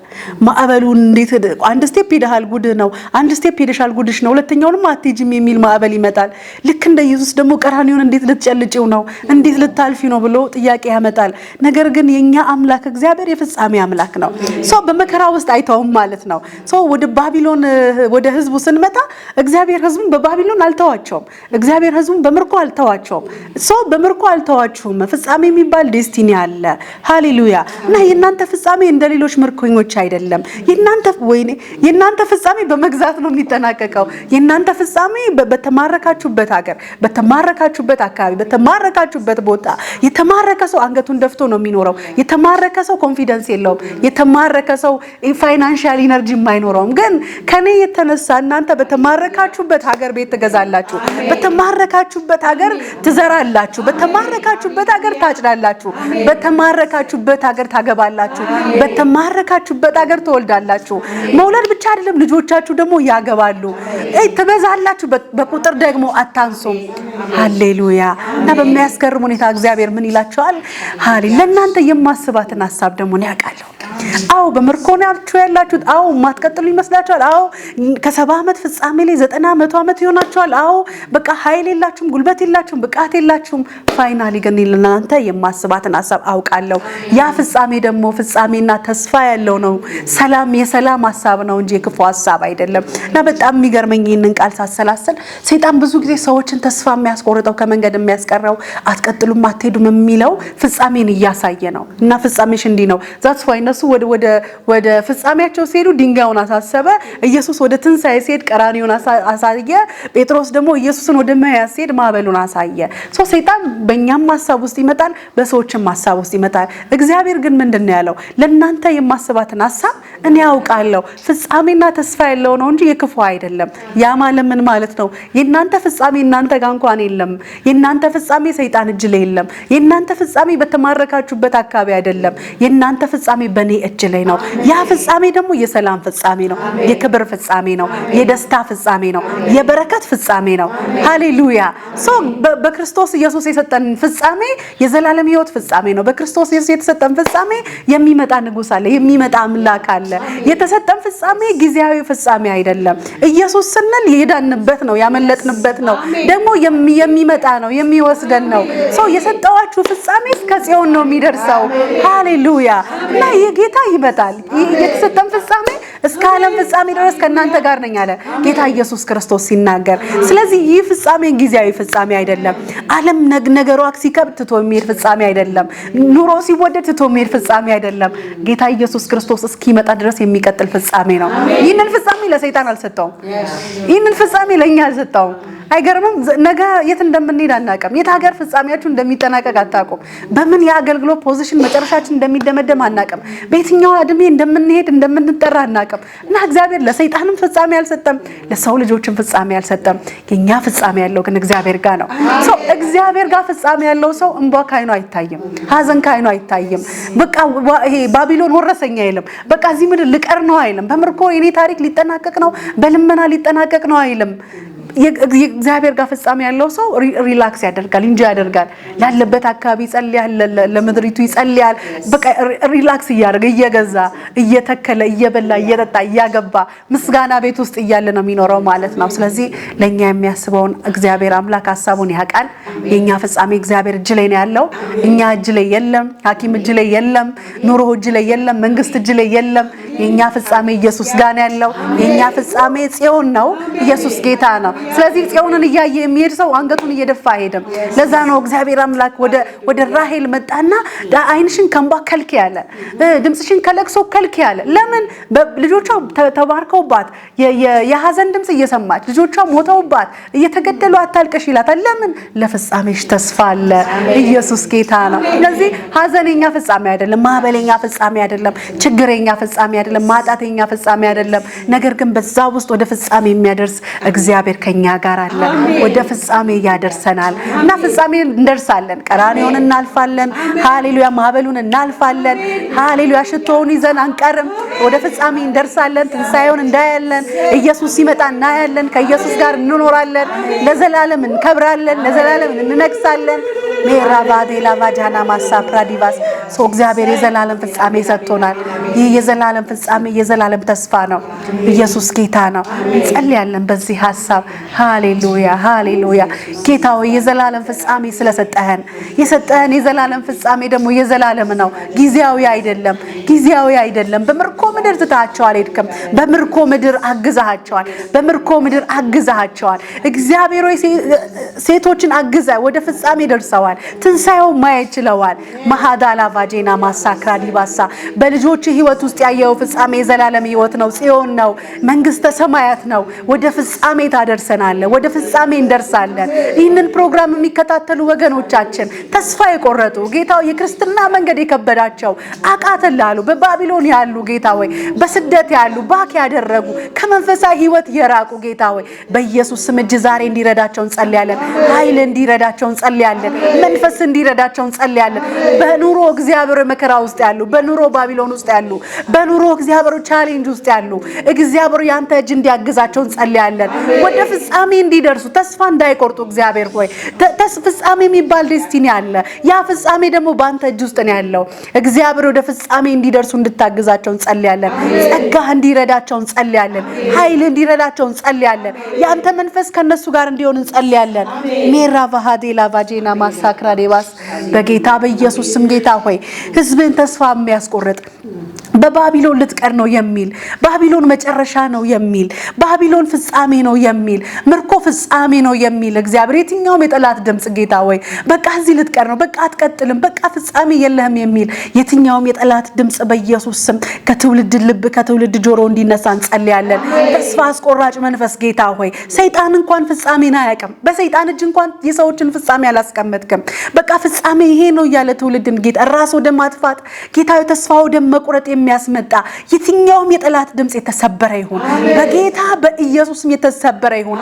ማዕበሉን እንዴት አንድ ስቴፕ ሄደሃል ጉድ ነው፣ አንድ ስቴፕ ሄደሻል ጉድሽ ነው፣ ሁለተኛውንም አትሄጂም የሚል ማዕበል ይመጣል። ልክ እንደ ኢየሱስ ደግሞ ቀራንዮን እንዴት ልትጨልጪው ነው፣ እንዴት ልታልፊ ነው ብሎ ጥያቄ ያመጣል። ነገር ግን የኛ አምላክ እግዚአብሔር የፍጻሜ አምላክ ነው። በመከራ ውስጥ አይተውም ማለት ነው። ወደ ባቢሎን ወደ ህዝቡ ስንመጣ እግዚአብሔር ህዝቡን በባቢሎን አልተዋቸውም። እግዚአብሔር ህዝቡን በምርኮ አልተዋቸውም። በምርኮ አልተዋችሁም። ፍጻሜ የሚባል ዴስቲኒ አለ። ሃሌሉያ። እና የእናንተ ፍጻሜ እንደሌሎች ምርኮኞች አይደለም። የእናንተ ፍጻሜ በመግዛት ነው የሚጠናቀቀው። የእናንተ ፍጻሜ በተማረካችሁበት ሀገር፣ በተማረካችሁበት አካባቢ፣ በተማረካችሁበት ቦታ። የተማረከ ሰው አንገቱን ደፍቶ ነው የሚኖረው። የተማረከ ሰው ኮንፊደንስ የለውም። የተማረከ ሰው ፋይናንሻል ኢነርጂ የማይኖረውም። ግን ከኔ የተነሳ እናንተ በተማረካችሁበት ሀገር ቤት ትገዛላችሁ፣ በተማረካችሁበት ሀገር ትዘራላችሁ፣ በተማረካችሁበት ሀገር ታጭዳላችሁ፣ በተማረካችሁበት ሀገር ታገባላችሁ፣ በተማረካችሁበት ሀገር ትወልዳላችሁ። መውለድ ብቻ አይደለም፣ ልጆቻችሁ ደግሞ ያገባሉ። ትበዛላችሁ፣ በቁጥር ደግሞ አታንሱም። ሃሌሉያ። እና በሚያስገርም ሁኔታ እግዚአብሔር ምን ይላችኋል? ለእናንተ የማስባትን ሀሳብ ደግሞ ነው ያውቃለሁ። አዎ በምርኮ ናችሁ ያላችሁት። አዎ ማትቀጥሉ ይመስላችኋል። አዎ ከ70 ዓመት ፍጻሜ ላይ 90 100 ዓመት ይሆናችኋል። አዎ በቃ ኃይል የላችሁም፣ ጉልበት የላችሁም፣ ብቃት የላችሁም። ፋይናሊ ግን ለእናንተ የማስባትን ሀሳብ አውቃለሁ። ያ ፍጻሜ ደግሞ ፍጻሜና ተስፋ ያለው ነው። ሰላም የሰላም ሀሳብ ነው እንጂ የክፉ ሀሳብ አይደለም። እና በጣም የሚገርመኝ ይህንን ቃል ሳሰላስል ሰይጣን ብዙ ጊዜ ሰዎችን ተስፋ የሚያስቆርጠው ከመንገድ የሚያስቀረው አትቀጥሉም አትሄዱም የሚለው ፍጻሜን እያሳየ ነው። እና ፍጻሜሽ እንዲህ ነው። ዛትስ ዋይ እነሱ ወደ ፍጻሜያቸው ሲሄዱ ድንጋዩን አሳሰበ። ኢየሱስ ወደ ትንሣኤ ሲሄድ ቀራንዮን አሳየ። ጴጥሮስ ደግሞ ኢየሱስን ወደ መያዝ ሲሄድ ማዕበሉን አሳየ። ሰይጣን በእኛም ሀሳብ ውስጥ ይመጣል፣ በሰዎችም ሀሳብ ውስጥ ይመጣል። እግዚአብሔር ግን ምንድነው ያለው? ለእናንተ የማስባትን ሀሳብ እኔ ያውቃለሁ፣ ፍጻሜና ተስፋ ያለው ነው እንጂ የክፉ አይደለም። ያ ማለት ምን ማለት ነው? የእናንተ ፍጻሜ እናንተ ጋር እንኳን የለም። የእናንተ ፍጻሜ ሰይጣን እጅ ላይ የለም። የእናንተ ፍጻሜ በተማረካችሁበት አካባቢ አይደለም። የእናንተ ፍጻሜ በእኔ እጅ ላይ ነው። ያ ፍጻሜ ደግሞ የሰላም ፍጻሜ ነው፣ የክብር ፍጻሜ ነው፣ የደስታ ፍጻሜ ነው፣ የበረከት ፍጻሜ ነው። ሃሌሉያ። በክርስቶስ ኢየሱስ የሰጠን ፍጻሜ የዘላለም ሕይወት ፍጻሜ ነው። በክርስቶስ ኢየሱስ የተሰጠን ፍጻሜ የሚመጣ ንጉስ አለ፣ የሚመጣ አምላክ አለ። የተሰጠን ፍጻሜ ጊዜያዊ ፍጻሜ አይደለም። ኢየሱስ ስንል የዳንበት ነው፣ ያመለጥንበት ነው፣ ደግሞ የሚመጣ ነው፣ የሚወስደን ነው። የሰጠዋችሁ ፍጻሜ እስከ ጽዮን ነው የሚደርሰው። ሃሌሉያ! እና የጌታ ይመጣል። የተሰጠን ፍጻሜ እስከ ዓለም ፍጻሜ ድረስ ከእናንተ ጋር ነኝ አለ ጌታ ኢየሱስ ክርስቶስ ሲናገር። ስለዚህ ይህ ፍጻሜ ጊዜያዊ ፍጻሜ አይደለም። ዓለም ነገሯ ሲከብድ ትቶ የሚሄድ ፍጻሜ አይደለም። ኑሮ ሲወደድ ትቶ የሚሄድ ፍጻሜ አይደለም። ጌታ ኢየሱስ ክርስቶስ እስኪመጣ ድረስ የሚቀጥል ፍጻሜ ነው። ይህንን ፍጻሜ ለሰይጣን አልሰጠውም። ይህንን ፍጻሜ ለእኛ አልሰጠውም። አይገርምም? ነገ የት እንደምንሄድ አናውቅም። የት ሀገር ፍጻሜያችሁ እንደሚጠናቀቅ አታውቁም። በምን የአገልግሎት ፖዚሽን መጨረሻችን እንደሚደመደም አናውቅም። በየትኛው እድሜ እንደምንሄድ እንደምንጠራ አናውቅም። እና እግዚአብሔር ለሰይጣንም ፍጻሜ አልሰጠም፣ ለሰው ልጆችም ፍጻሜ አልሰጠም። የኛ ፍጻሜ ያለው ግን እግዚአብሔር ጋር ነው። እግዚአብሔር ጋር ፍጻሜ ያለው ሰው እንባ ካይኑ አይታይም፣ ሀዘን ካይኑ አይታይም። በቃ ይሄ ባቢሎን ወረሰኛ አይልም። በቃ እዚህ ምድር ልቀር ነው አይልም። በምርኮ የኔ ታሪክ ሊጠናቀቅ ነው፣ በልመና ሊጠናቀቅ ነው አይልም። የእግዚአብሔር ጋር ፍጻሜ ያለው ሰው ሪላክስ ያደርጋል፣ እንጂ ያደርጋል። ላለበት አካባቢ ይጸልያል፣ ለምድሪቱ ይጸልያል። በቃ ሪላክስ እያደረገ እየገዛ እየተከለ እየበላ እየጠጣ እያገባ ምስጋና ቤት ውስጥ እያለ ነው የሚኖረው ማለት ነው። ስለዚህ ለኛ የሚያስበውን እግዚአብሔር አምላክ ሐሳቡን ያውቃል። የኛ ፍጻሜ እግዚአብሔር እጅ ላይ ነው ያለው። እኛ እጅ ላይ የለም፣ ሐኪም እጅ ላይ የለም፣ ኑሮ እጅ ላይ የለም፣ መንግስት እጅ ላይ የለም። የኛ ፍጻሜ ኢየሱስ ጋር ነው ያለው። የኛ ፍጻሜ ጽዮን ነው። ኢየሱስ ጌታ ነው። ስለዚህ ጽዮንን እያየ የሚሄድ ሰው አንገቱን እየደፋ አይሄድም። ለዛ ነው እግዚአብሔር አምላክ ወደ ራሔል መጣና ዓይንሽን ከእንባ ከልኪ ያለ፣ ድምጽሽን ከለቅሶ ከልኪ ያለ። ለምን? ልጆቿ ተባርከውባት የሐዘን ድምጽ እየሰማች ልጆቿ ሞተውባት እየተገደሉ አታልቀሽ ይላታል። ለምን? ለፍጻሜሽ ተስፋ አለ። ኢየሱስ ጌታ ነው። ስለዚህ ሐዘንኛ ፍጻሜ አይደለም፣ ማዕበለኛ ፍጻሜ አይደለም፣ ችግረኛ ፍጻሜ አይደለም፣ ማጣተኛ ፍጻሜ አይደለም። ነገር ግን በዛ ውስጥ ወደ ፍጻሜ የሚያደርስ እግዚአብሔር ከኛ ጋር አለ። ወደ ፍጻሜ ያደርሰናል እና ፍጻሜ እንደርሳለን። ቀራንዮን እናልፋለን። ሃሌሉያ! ማዕበሉን እናልፋለን። ሃሌሉያ! ሽቶውን ይዘን አንቀርም። ወደ ፍጻሜ እንደርሳለን። ትንሣኤውን እንዳያለን። ኢየሱስ ሲመጣ እናያለን። ከኢየሱስ ጋር እንኖራለን። ለዘላለም እንከብራለን። ለዘላለም እንነግሳለን። ሜራባዴላ ባጃና ማሳፕራዲቫስ እግዚአብሔር የዘላለም ፍጻሜ ሰጥቶናል። ይህ የዘላለም ፍጻሜ የዘላለም ተስፋ ነው። ኢየሱስ ጌታ ነው። እንጸልያለን በዚህ ሐሳብ። ሃሌሉያ ሃሌሉያ። ጌታ ሆይ የዘላለም ፍጻሜ ስለሰጠህን የሰጠህን የዘላለም ፍጻሜ ደግሞ የዘላለም ነው። ጊዜያዊ አይደለም፣ ጊዜያዊ አይደለም። በምርኮ ምድር ትታቸዋል ሄድክም። በምርኮ ምድር አግዛቸዋል። በምርኮ ምድር አግዛቸዋል። እግዚአብሔር ሆይ ሴቶችን አግዘ ወደ ፍጻሜ ደርሰዋል። ትንሣኤው ማየት ችለዋል። ማሃዳላ ቫጄና ማሳክራ ዲባሳ በልጆች ህይወት ውስጥ ያየው ፍጻሜ የዘላለም ህይወት ነው። ጽዮን ነው። መንግስተ ሰማያት ነው። ወደ ፍጻሜ ታደርሰናል። ወደ ፍጻሜ እንደርሳለን። ይህንን ፕሮግራም የሚከታተሉ ወገኖቻችን ተስፋ የቆረጡ ጌታው የክርስትና መንገድ የከበዳቸው አቃተን ላሉ በባቢሎን ያሉ ጌታ ሆይ በስደት ያሉ ባክ ያደረጉ ከመንፈሳዊ ህይወት የራቁ ጌታ ሆይ በኢየሱስ ስም እጅ ዛሬ እንዲረዳቸው እንጸልያለን። ኃይል እንዲረዳቸው እንጸልያለን። መንፈስ እንዲረዳቸው እንጸልያለን። በኑሮ እግዚአብሔር መከራ ውስጥ ያሉ፣ በኑሮ ባቢሎን ውስጥ ያሉ፣ በኑሮ እግዚአብሔር ቻሌንጅ ውስጥ ያሉ እግዚአብሔር ያንተ እጅ እንዲያግዛቸው እንጸልያለን። ወደ ፍጻሜ እንዲደርሱ ተስፋ እንዳይቆርጡ እግዚአብሔር ሆይ ፍጻሜ የሚባል ዴስቲኒ አለ። ያ ፍጻሜ ደግሞ በአንተ እጅ ውስጥ ነው ያለው። እግዚአብሔር ወደ ፍጻሜ እንዲደርሱ እንድታግዛቸው እንጸልያለን። ጸጋ እንዲረዳቸው እንጸልያለን። ኃይል እንዲረዳቸው እንጸልያለን። ያንተ መንፈስ ከነሱ ጋር እንዲሆን እንጸልያለን። ሜራ ቫሃዴላ ቫጄና ማሳክራ ዴባስ በጌታ በኢየሱስ ስም ጌታ ሆይ ህዝብን ተስፋ የሚያስቆርጥ በባቢሎን ልትቀር ነው የሚል፣ ባቢሎን መጨረሻ ነው የሚል፣ ባቢሎን ፍጻሜ ነው የሚል፣ ምርኮ ፍጻሜ ነው የሚል እግዚአብሔር የትኛውም የጠላት ድምጽ ጌታ ሆይ በቃ እዚህ ልትቀር ነው፣ በቃ አትቀጥልም፣ በቃ ፍጻሜ የለህም የሚል የትኛውም የጠላት ድምጽ በኢየሱስ ስም ከትውልድ ልብ ከትውልድ ጆሮ እንዲነሳ እንጸልያለን። ተስፋ አስቆራጭ መንፈስ ጌታ ሆይ ሰይጣን እንኳን ፍጻሜን አያውቅም። በሰይጣን እጅ እንኳን የሰዎችን ፍጻሜ አላስቀመጥክም። በቃ ፍጻሜ ይሄ ነው ያለ ትውልድን ጌታ ራስ ወደ ማጥፋት ጌታ ተስፋ ወደ መቁረጥ የሚያስመጣ የትኛውም የጠላት ድምጽ የተሰበረ ይሁን በጌታ በኢየሱስም የተሰበረ ይሁን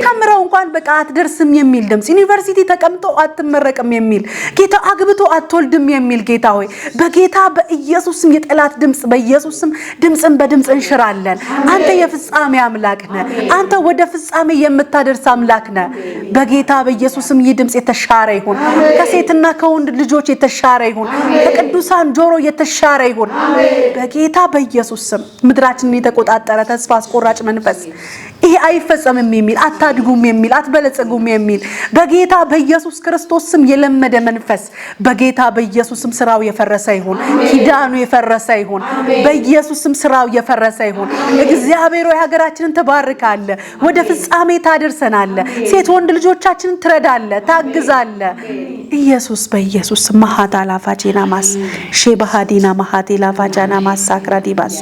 ተምረው እንኳን በቃ አትደርስም የሚል ድምጽ ዩኒቨርሲቲ ተቀምጦ አትመረቅም የሚል ጌታ አግብቶ አትወልድም የሚል ጌታ ሆይ በጌታ በኢየሱስም የጠላት ድምጽ በኢየሱስም ድምጽን በድምጽ እንሽራለን አንተ የፍጻሜ አምላክ ነህ አንተ ወደ ፍጻሜ የምታደርስ አምላክ ነህ በጌታ በኢየሱስም ይህ ድምጽ የተሻረ ይሁን ከሴትና ከወንድ ልጆች የተሻረ ይሁን ከቅዱሳን ጆሮ የተሻረ ይሁን በጌታ በኢየሱስም ምድራችንን የተቆጣጠረ ተስፋ አስቆራጭ መንፈስ ይሄ አይፈጸምም የሚል አታድጉም የሚል አትበለጽጉም የሚል በጌታ በኢየሱስ ክርስቶስ ስም የለመደ መንፈስ በጌታ በኢየሱስ ስም ስራው የፈረሰ ይሁን ኪዳኑ የፈረሰ ይሁን በኢየሱስ ስም ስራው የፈረሰ ይሁን እግዚአብሔር ሆይ ሀገራችንን ተባርካለ ወደ ፍጻሜ ታደርሰናለ ሴት ወንድ ልጆቻችንን ትረዳለ ታግዛለ ኢየሱስ በኢየሱስ ማሃዳላ ፋጂና ማስ ሼባሃዲና ማሃዲላ ፋጃና ማሳክራዲባስ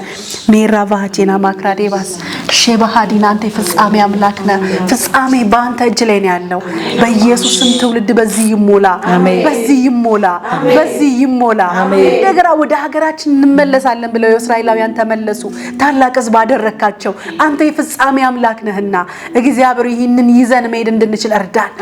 ሜራቫጂና ማክራዲባስ ሼባሃዲና አንተ ፍጻሜ አምላክ ነህ ፍጻሜ በአንተ እጅ ላይ ነው ያለው በኢየሱስም ትውልድ በዚህ ይሞላ በዚህ ይሞላ በዚህ ይሞላ እንደገና ወደ ሀገራችን እንመለሳለን ብለው እስራኤላውያን ተመለሱ ታላቅ ሕዝብ አደረካቸው አንተ የፍጻሜ አምላክ ነህና እግዚአብሔር ይህንን ይዘን መሄድ እንድንችል እርዳን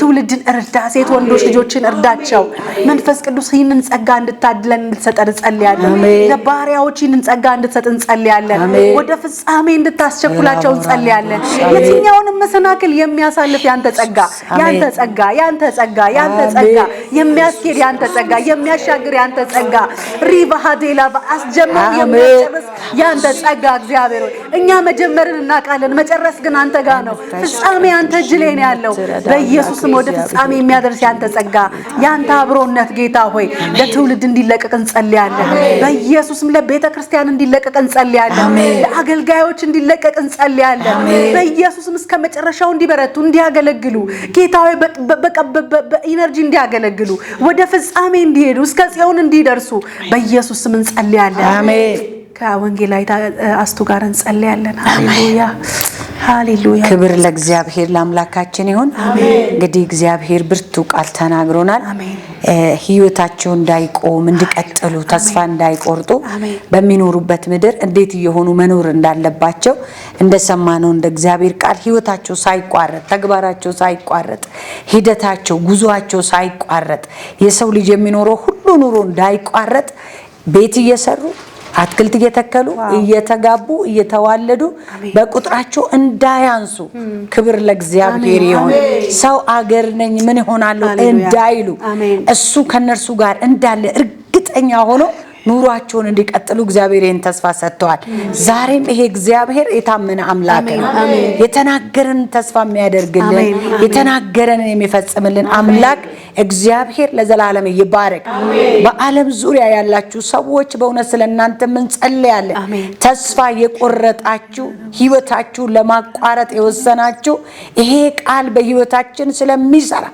ትውልድን እርዳ ሴት ወንዶች ልጆችን እርዳቸው መንፈስ ቅዱስ ይህንን ጸጋ እንድታድለን እንድትሰጠን ጸልያለን ለባሪያዎች ይህንን ጸጋ እንድትሰጠን ጸልያለን ወደ ፍጻሜ እንድታስቸኩላቸው ጸልያለን የትኛውንም መሰናክል የሚያሳልፍ ያንተ ጸጋ ያንተ ጸጋ ያንተ ጸጋ ያንተ ጸጋ የሚያስኬድ ያንተ ጸጋ የሚያሻግር ያንተ ጸጋ ሪባሃዴላ በአስጀመር የሚያጨርስ ያንተ ጸጋ እግዚአብሔር ሆይ እኛ መጀመርን እናቃለን መጨረስ ግን አንተ ጋር ነው ፍጻሜ አንተ እጅ ላይ ነው ያለው በኢየሱስም ወደ ፍጻሜ የሚያደርስ ያንተ ጸጋ ያንተ አብሮነት ጌታ ሆይ ለትውልድ እንዲለቀቅ እንጸልያለን በኢየሱስም ለቤተ ክርስቲያን እንዲለቀቅ እንጸልያለን ለአገልጋዮች እንዲለቀቅ እንጸልያለን በኢየሱስም እስከ መጨረሻው እንዲበረቱ እንዲያገለግሉ ጌታ ሆይ በኢነርጂ እንዲያገለግሉ ወደ ፍጻሜ እንዲሄዱ እስከ ጽዮን እንዲደርሱ በኢየሱስም እንጸልያለን አሜን ከወንጌላዊት አስቱ ጋር እንጸልያለን ሃሌሉያ ሃሌሉያ ክብር ለእግዚአብሔር ለአምላካችን ይሁን እንግዲህ እግዚአብሔር ብርቱ ቃል ተናግሮናል ህይወታቸው እንዳይቆም እንዲቀጥሉ ተስፋ እንዳይቆርጡ በሚኖሩበት ምድር እንዴት እየሆኑ መኖር እንዳለባቸው እንደሰማነው እንደ እግዚአብሔር ቃል ህይወታቸው ሳይቋረጥ ተግባራቸው ሳይቋረጥ ሂደታቸው ጉዟቸው ሳይቋረጥ የሰው ልጅ የሚኖረው ሁሉ ኑሮ እንዳይቋረጥ ቤት እየሰሩ አትክልት እየተከሉ እየተጋቡ እየተዋለዱ በቁጥራቸው እንዳያንሱ ክብር ለእግዚአብሔር ይሁን ሰው አገር ነኝ ምን ይሆናሉ እንዳይሉ እሱ ከነርሱ ጋር እንዳለ እርግጠኛ ሆኖ ኑሯቸውን እንዲቀጥሉ እግዚአብሔር ይህን ተስፋ ሰጥቷል ዛሬም ይሄ እግዚአብሔር የታመነ አምላክ ነው የተናገረን ተስፋ የሚያደርግልን የተናገረንን የሚፈጽምልን አምላክ እግዚአብሔር ለዘላለም ይባረክ በዓለም ዙሪያ ያላችሁ ሰዎች በእውነት ስለእናንተ ምን ጸልያለን ተስፋ የቆረጣችሁ ህይወታችሁ ለማቋረጥ የወሰናችሁ ይሄ ቃል በህይወታችን ስለሚሰራ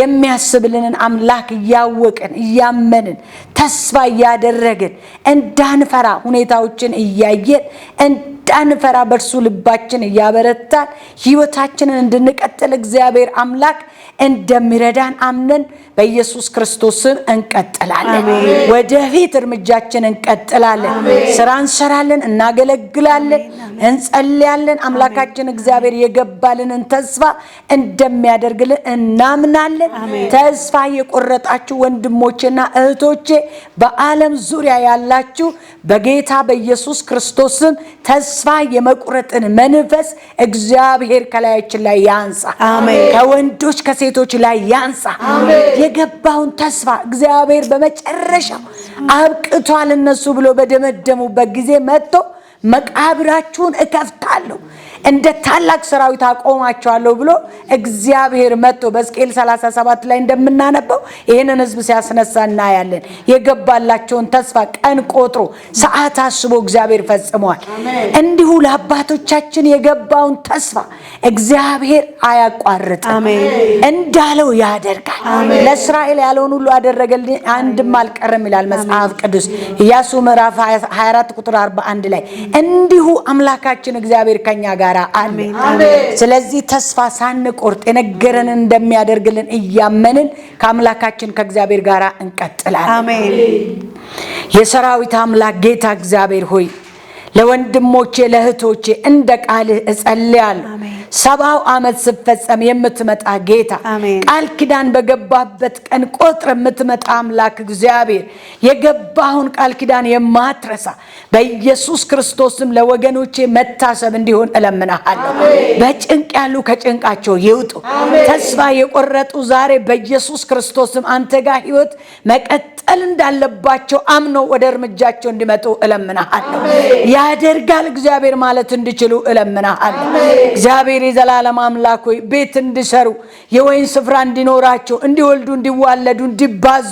የሚያስብልንን አምላክ ያወቅን ያመንን ተስፋ ያደረግን እንዳንፈራ ሁኔታዎችን እያየን እንዳንፈራ በርሱ ልባችን ያበረታል ህይወታችንን እንድንቀጥል እግዚአብሔር አምላክ እንደሚረዳን አምነን በኢየሱስ ክርስቶስ ስም እንቀጥላለን ወደፊት እርምጃችንን እንቀጥላለን ስራ እንሰራለን እናገለግላለን እንጸልያለን አምላካችን እግዚአብሔር የገባልንን ተስፋ እንደሚያደርግልን እናምናለን ተስፋ የቆረጣችሁ ወንድሞቼና እህቶቼ በዓለም ዙሪያ ያላችሁ በጌታ በኢየሱስ ክርስቶስ ስም ተስፋ የመቁረጥን መንፈስ እግዚአብሔር ከላያችን ላይ ያንሳ ከወንዶች ከሴቶች ላይ ያንሳ የገባውን ተስፋ እግዚአብሔር በመጨረሻው አብቅቷል እነሱ ብሎ በደመደሙበት ጊዜ መጥቶ መቃብራችሁን እከፍታለሁ እንደ ታላቅ ሰራዊት አቆማቸዋለሁ ብሎ እግዚአብሔር መጥቶ በሕዝቅኤል 37 ላይ እንደምናነበው ይሄንን ህዝብ ሲያስነሳ እናያለን የገባላቸውን ተስፋ ቀን ቆጥሮ ሰዓት አስቦ እግዚአብሔር ፈጽሟል እንዲሁ ለአባቶቻችን የገባውን ተስፋ እግዚአብሔር አያቋርጥም እንዳለው ያደርጋል ለእስራኤል ያለውን ሁሉ አደረገልኝ አንድም አልቀረም ይላል መጽሐፍ ቅዱስ ኢያሱ ምዕራፍ 24 ቁጥር 41 ላይ እንዲሁ አምላካችን እግዚአብሔር ከኛ ጋር ጋር አለ። ስለዚህ ተስፋ ሳንቆርጥ የነገረን እንደሚያደርግልን እያመንን ከአምላካችን ከእግዚአብሔር ጋር እንቀጥላለን። አሜን። የሰራዊት አምላክ ጌታ እግዚአብሔር ሆይ ለወንድሞቼ ለእህቶቼ እንደ ቃልህ እጸልያለሁ። 70 ዓመት ሲፈጸም የምትመጣ ጌታ ቃል ኪዳን በገባበት ቀን ቆጥረ የምትመጣ አምላክ እግዚአብሔር የገባውን ቃል ኪዳን የማትረሳ በኢየሱስ ክርስቶስም ለወገኖቼ መታሰብ እንዲሆን እለምናለሁ። በጭንቅ ያሉ ከጭንቃቸው ይውጡ። ተስፋ የቆረጡ ዛሬ በኢየሱስ ክርስቶስም አንተ ጋር ሕይወት መቀጠል እንዳለባቸው አምኖ ወደ እርምጃቸው እንዲመጡ እለምናለሁ። ያደርጋል እግዚአብሔር ማለት እንዲችሉ እለምናለሁ። እግዚአብሔር የዘላለም አምላክ ሆይ ቤት እንዲሰሩ የወይን ስፍራ እንዲኖራቸው እንዲወልዱ እንዲዋለዱ እንዲባዙ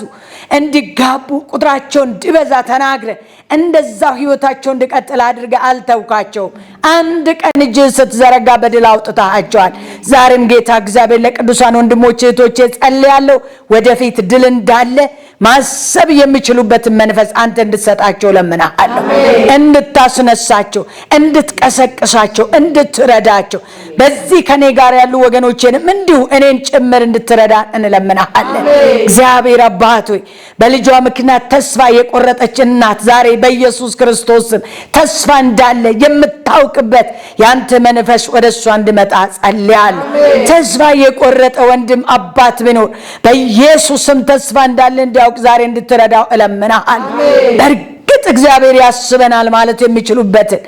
እንዲጋቡ ቁጥራቸው እንዲበዛ ተናግረ እንደዛው ህይወታቸው እንዲቀጥል አድርገ አልተውካቸው። አንድ ቀን እጅህን ስትዘረጋ በድል አውጥተሃቸዋል። ዛሬም ጌታ እግዚአብሔር ለቅዱሳን ወንድሞቼ እህቶቼ ጸልያለሁ። ወደፊት ድል እንዳለ ማሰብ የሚችሉበትን መንፈስ አንተ እንድትሰጣቸው ለምናለሁ። እንድታስነሳቸው፣ እንድትቀሰቅሳቸው፣ እንድትረዳቸው በዚህ ከኔ ጋር ያሉ ወገኖቼንም እንዲሁ እኔን ጭምር እንድትረዳ እንለምናለን። እግዚአብሔር አባት ሆይ በልጇ ምክንያት ተስፋ የቆረጠች እናት ዛሬ በኢየሱስ ክርስቶስ ተስፋ እንዳለ የምታውቅበት ያንተ መንፈስ ወደሷ እንዲመጣ ጸልያለሁ። ተስፋ የቆረጠ ወንድም አባት ቢኖር በኢየሱስም ተስፋ እንዳለ እንዲያውቅ ዛሬ እንድትረዳው እለምናለሁ። በእርግጥ እግዚአብሔር ያስበናል ማለት የሚችሉበትን፣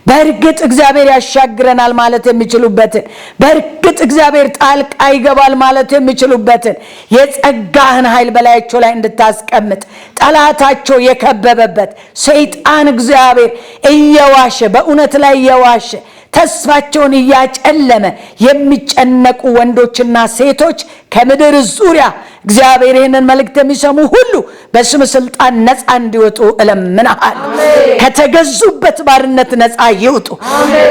በእርግጥ እግዚአብሔር ያሻግረናል ማለት የሚችሉበትን፣ በእርግጥ እግዚአብሔር ጣልቃ ይገባል ማለት የሚችሉበትን የጸጋህን ኃይል በላያቸው ላይ እንድታስቀምጥ ጠላታቸው የከበበበት ሰይጣን እግዚአብሔር እየዋሸ በእውነት ላይ እየዋሸ ተስፋቸውን እያጨለመ የሚጨነቁ ወንዶችና ሴቶች ከምድር ዙሪያ እግዚአብሔር ይህንን መልእክት የሚሰሙ ሁሉ በስም ስልጣን ነፃ እንዲወጡ እለምናለሁ። ከተገዙበት ባርነት ነፃ ይውጡ።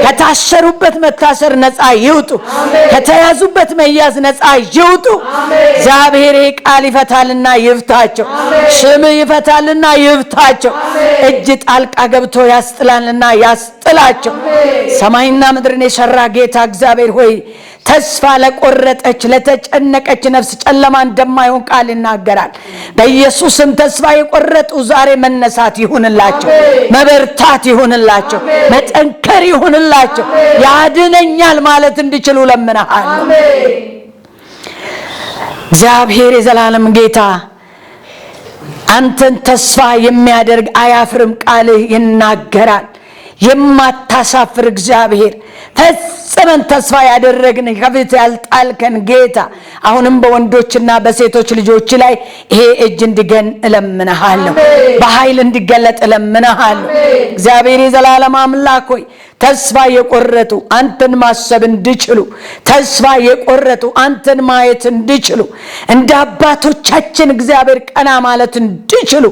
ከታሰሩበት መታሰር ነፃ ይውጡ። ከተያዙበት መያዝ ነፃ ይውጡ። እግዚአብሔር ቃል ይፈታልና ይፍታቸው። ስም ይፈታልና ይፍታቸው። እጅ ጣልቃ ገብቶ ያስጥላልና ያስጥላቸው። ሰማይና ምድርን የሰራ ጌታ እግዚአብሔር ሆይ ተስፋ ለቆረጠች ለተጨነቀች ነፍስ ጨለማ እንደማይሆን ቃል ይናገራል። በኢየሱስም ተስፋ የቆረጡ ዛሬ መነሳት ይሁንላቸው፣ መበርታት ይሁንላቸው፣ መጠንከር ይሁንላቸው። ያድነኛል ማለት እንዲችሉ ለምናለሁ። እግዚአብሔር የዘላለም ጌታ አንተን ተስፋ የሚያደርግ አያፍርም ቃልህ ይናገራል። የማታሳፍር እግዚአብሔር ፈጽመን ተስፋ ያደረግን ከፊት ያልጣልከን ጌታ አሁንም በወንዶችና በሴቶች ልጆች ላይ ይሄ እጅ እንዲገን እለምናለሁ። በኃይል እንዲገለጥ እለምናለሁ። እግዚአብሔር የዘላለም አምላክ ሆይ ተስፋ የቆረጡ አንተን ማሰብ እንዲችሉ፣ ተስፋ የቆረጡ አንተን ማየት እንዲችሉ፣ እንደ አባቶቻችን እግዚአብሔር ቀና ማለት እንዲችሉ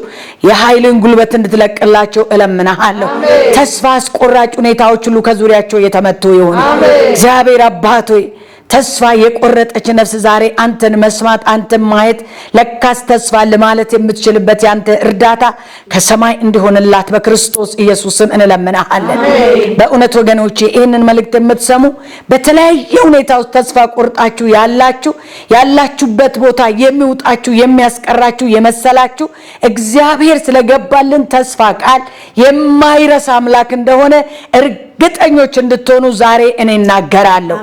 የኃይልን ጉልበት እንድትለቅላቸው እለምናለሁ። ተስፋ አስቆራጭ ሁኔታዎች ሁሉ ከዙሪያቸው የተመቱ ይሁን። እግዚአብሔር አባት ሆይ ተስፋ የቆረጠች ነፍስ ዛሬ አንተን መስማት አንተን ማየት ለካስ ተስፋ ለማለት የምትችልበት ያንተ እርዳታ ከሰማይ እንዲሆንላት በክርስቶስ ኢየሱስም እንለምናለን። በእውነት ወገኖቼ ይህንን መልእክት የምትሰሙ በተለያየ ሁኔታ ውስጥ ተስፋ ቆርጣችሁ ያላችሁበት ቦታ የሚውጣችሁ የሚያስቀራችሁ የመሰላችሁ እግዚአብሔር ስለገባልን ተስፋ ቃል የማይረሳ አምላክ እንደሆነ እርግጠኞች እንድትሆኑ ዛሬ እኔ እናገራለሁ።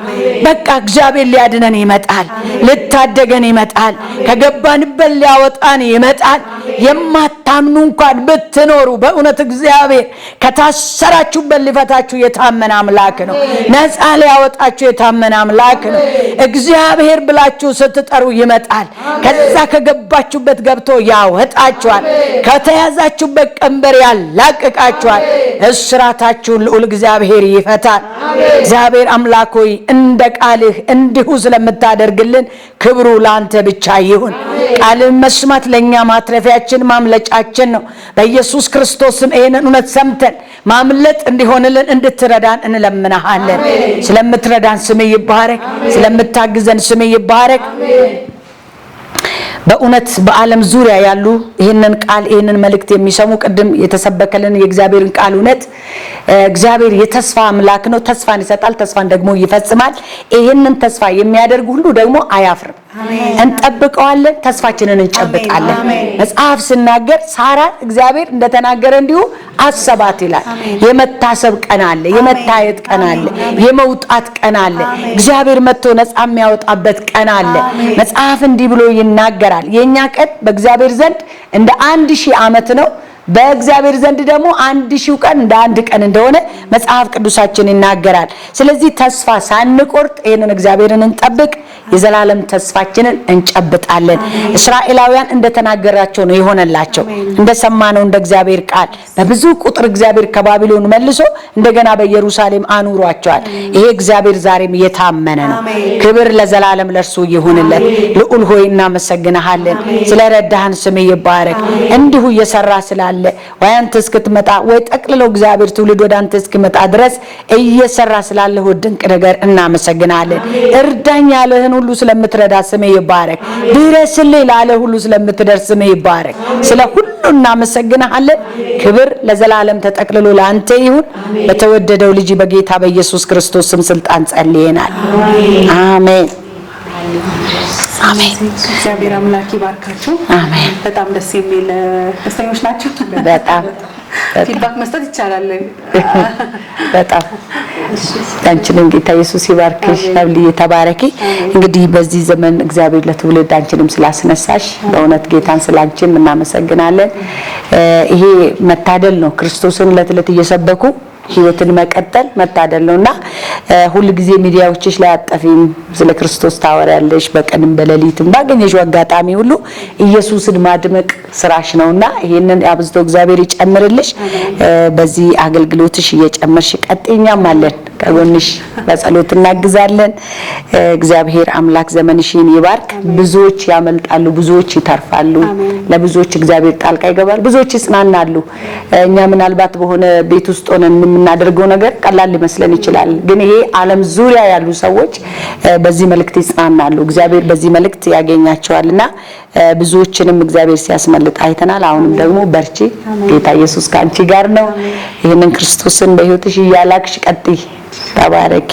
በቃ እግዚአብሔር ሊያድነን ይመጣል፣ ልታደገን ይመጣል፣ ከገባንበት ሊያወጣን ይመጣል። የማታምኑ እንኳን ብትኖሩ በእውነት እግዚአብሔር ከታሰራችሁበት ሊፈታችሁ የታመነ አምላክ ነው። ነፃ ሊያወጣችሁ የታመነ አምላክ ነው። እግዚአብሔር ብላችሁ ስትጠሩ ይመጣል። ከዛ ከገባችሁበት ገብቶ ያወጣችኋል። ከተያዛችሁበት ቀንበር ያላቅቃችኋል። እስራታችሁን ልዑል እግዚአብሔር ይፈታል። እግዚአብሔር አምላክ ሆይ እንደ ቃልህ እንዲሁ ስለምታደርግልን ክብሩ ለአንተ ብቻ ይሁን። ቃልን መስማት ለኛ ማትረፊያችን ማምለጫችን ነው። በኢየሱስ ክርስቶስም ይሄንን እውነት ሰምተን ማምለጥ እንዲሆንልን እንድትረዳን እንለምናለን። ስለምትረዳን ስም ይባረክ፣ ስለምታግዘን ስም ይባረክ። በእውነት በዓለም ዙሪያ ያሉ ይህንን ቃል ይህንን መልእክት የሚሰሙ ቅድም የተሰበከልን የእግዚአብሔርን ቃል እውነት እግዚአብሔር የተስፋ አምላክ ነው። ተስፋን ይሰጣል፣ ተስፋን ደግሞ ይፈጽማል። ይሄንን ተስፋ የሚያደርግ ሁሉ ደግሞ አያፍርም። እንጠብቀዋለን፣ ተስፋችንን እንጨብጣለን። መጽሐፍ ሲናገር ሳራ እግዚአብሔር እንደተናገረ እንዲሁ አሰባት ይላል። የመታሰብ ቀን አለ፣ የመታየት ቀን አለ፣ የመውጣት ቀን አለ። እግዚአብሔር መጥቶ ነፃ የሚያወጣበት ቀን አለ። መጽሐፍ እንዲህ ብሎ ይናገራል። የኛ ቀን በእግዚአብሔር ዘንድ እንደ 1000 ዓመት ነው፣ በእግዚአብሔር ዘንድ ደግሞ 1000 ቀን እንደ አንድ ቀን እንደሆነ መጽሐፍ ቅዱሳችን ይናገራል። ስለዚህ ተስፋ ሳንቆርጥ ይሄንን እግዚአብሔርን እንጠብቅ፣ የዘላለም ተስፋችንን እንጨብጣለን። እስራኤላውያን እንደተናገራቸው ነው የሆነላቸው። እንደሰማነው እንደ እግዚአብሔር ቃል በብዙ ቁጥር እግዚአብሔር ከባቢሎን መልሶ እንደገና በኢየሩሳሌም አኑሯቸዋል። ይሄ እግዚአብሔር ዛሬም የታመነ ነው። ክብር ለዘላለም ለእርሱ ይሁንለት። ልዑል ሆይ እናመሰግንሃለን። ስለረዳህን ስምህ ይባረክ። እንዲሁ እየሰራ ስላለ ወይ አንተ እስክትመጣ ወይ ጠቅልለው እግዚአብሔር ትውልድ ወደ አንተ እስኪመጣ ድረስ እየሰራ ስላለው ድንቅ ነገር እናመሰግናለን። እርዳኝ ያለህን ሁሉ ስለምትረዳ ስምህ ይባረክ። ድረስልኝ ላለ ሁሉ ስለምትደርስ ስምህ ይባረክ። ስለ ሁሉ እናመሰግናለን። ክብር ለዘላለም ተጠቅልሎ ለአንተ ይሁን። በተወደደው ልጅ በጌታ በኢየሱስ ክርስቶስ ስም ስልጣን ጸልየናል። አሜን አሜን። እግዚአብሔር አምላክ ይባርካችሁ። አሜን። በጣም ደስ የሚል ደስተኞች ናቸው። በጣም ፊድባክ መስጠት ይቻላል። በጣም አንቺንም ጌታ ኢየሱስ ይባርክሽ። አብልዬ ተባረኪ። እንግዲህ በዚህ ዘመን እግዚአብሔር ለትውልድ አንቺንም ስላስነሳሽ በእውነት ጌታን ስላንቺም እናመሰግናለን። ይሄ መታደል ነው። ክርስቶስን ለትለት እየሰበኩ ህይወትን መቀጠል መታደል ነውና ሁሉ ጊዜ ሚዲያዎችሽ ላይ አጠፊም ስለ ክርስቶስ ታወሪያለሽ። በቀንም በሌሊትም ባገኘሽው አጋጣሚ ሁሉ ኢየሱስን ማድመቅ ስራሽ ነውና ይሄንን አብዝቶ እግዚአብሔር ይጨምርልሽ። በዚህ አገልግሎትሽ እየጨመርሽ ቀጥኛም አለን ከጎንሽ በጸሎት እናግዛለን። እግዚአብሔር አምላክ ዘመንሽን ይባርክ። ብዙዎች ያመልጣሉ፣ ብዙዎች ይተርፋሉ። ለብዙዎች እግዚአብሔር ጣልቃ ይገባል፣ ብዙዎች ይጽናናሉ። እኛ ምናልባት በሆነ ቤት ውስጥ ሆነን የምናደርገው ነገር ቀላል ሊመስለን ይችላል፣ ግን ይሄ ዓለም ዙሪያ ያሉ ሰዎች በዚህ መልእክት ይጽናናሉ። እግዚአብሔር በዚህ መልእክት ያገኛቸዋልና ብዙዎችንም እግዚአብሔር ሲያስመልጥ አይተናል። አሁንም ደግሞ በርቺ፣ ጌታ ኢየሱስ ካንቺ ጋር ነው። ይሄንን ክርስቶስን በህይወትሽ ያላክሽ ቀጥይ። ተባረኪ።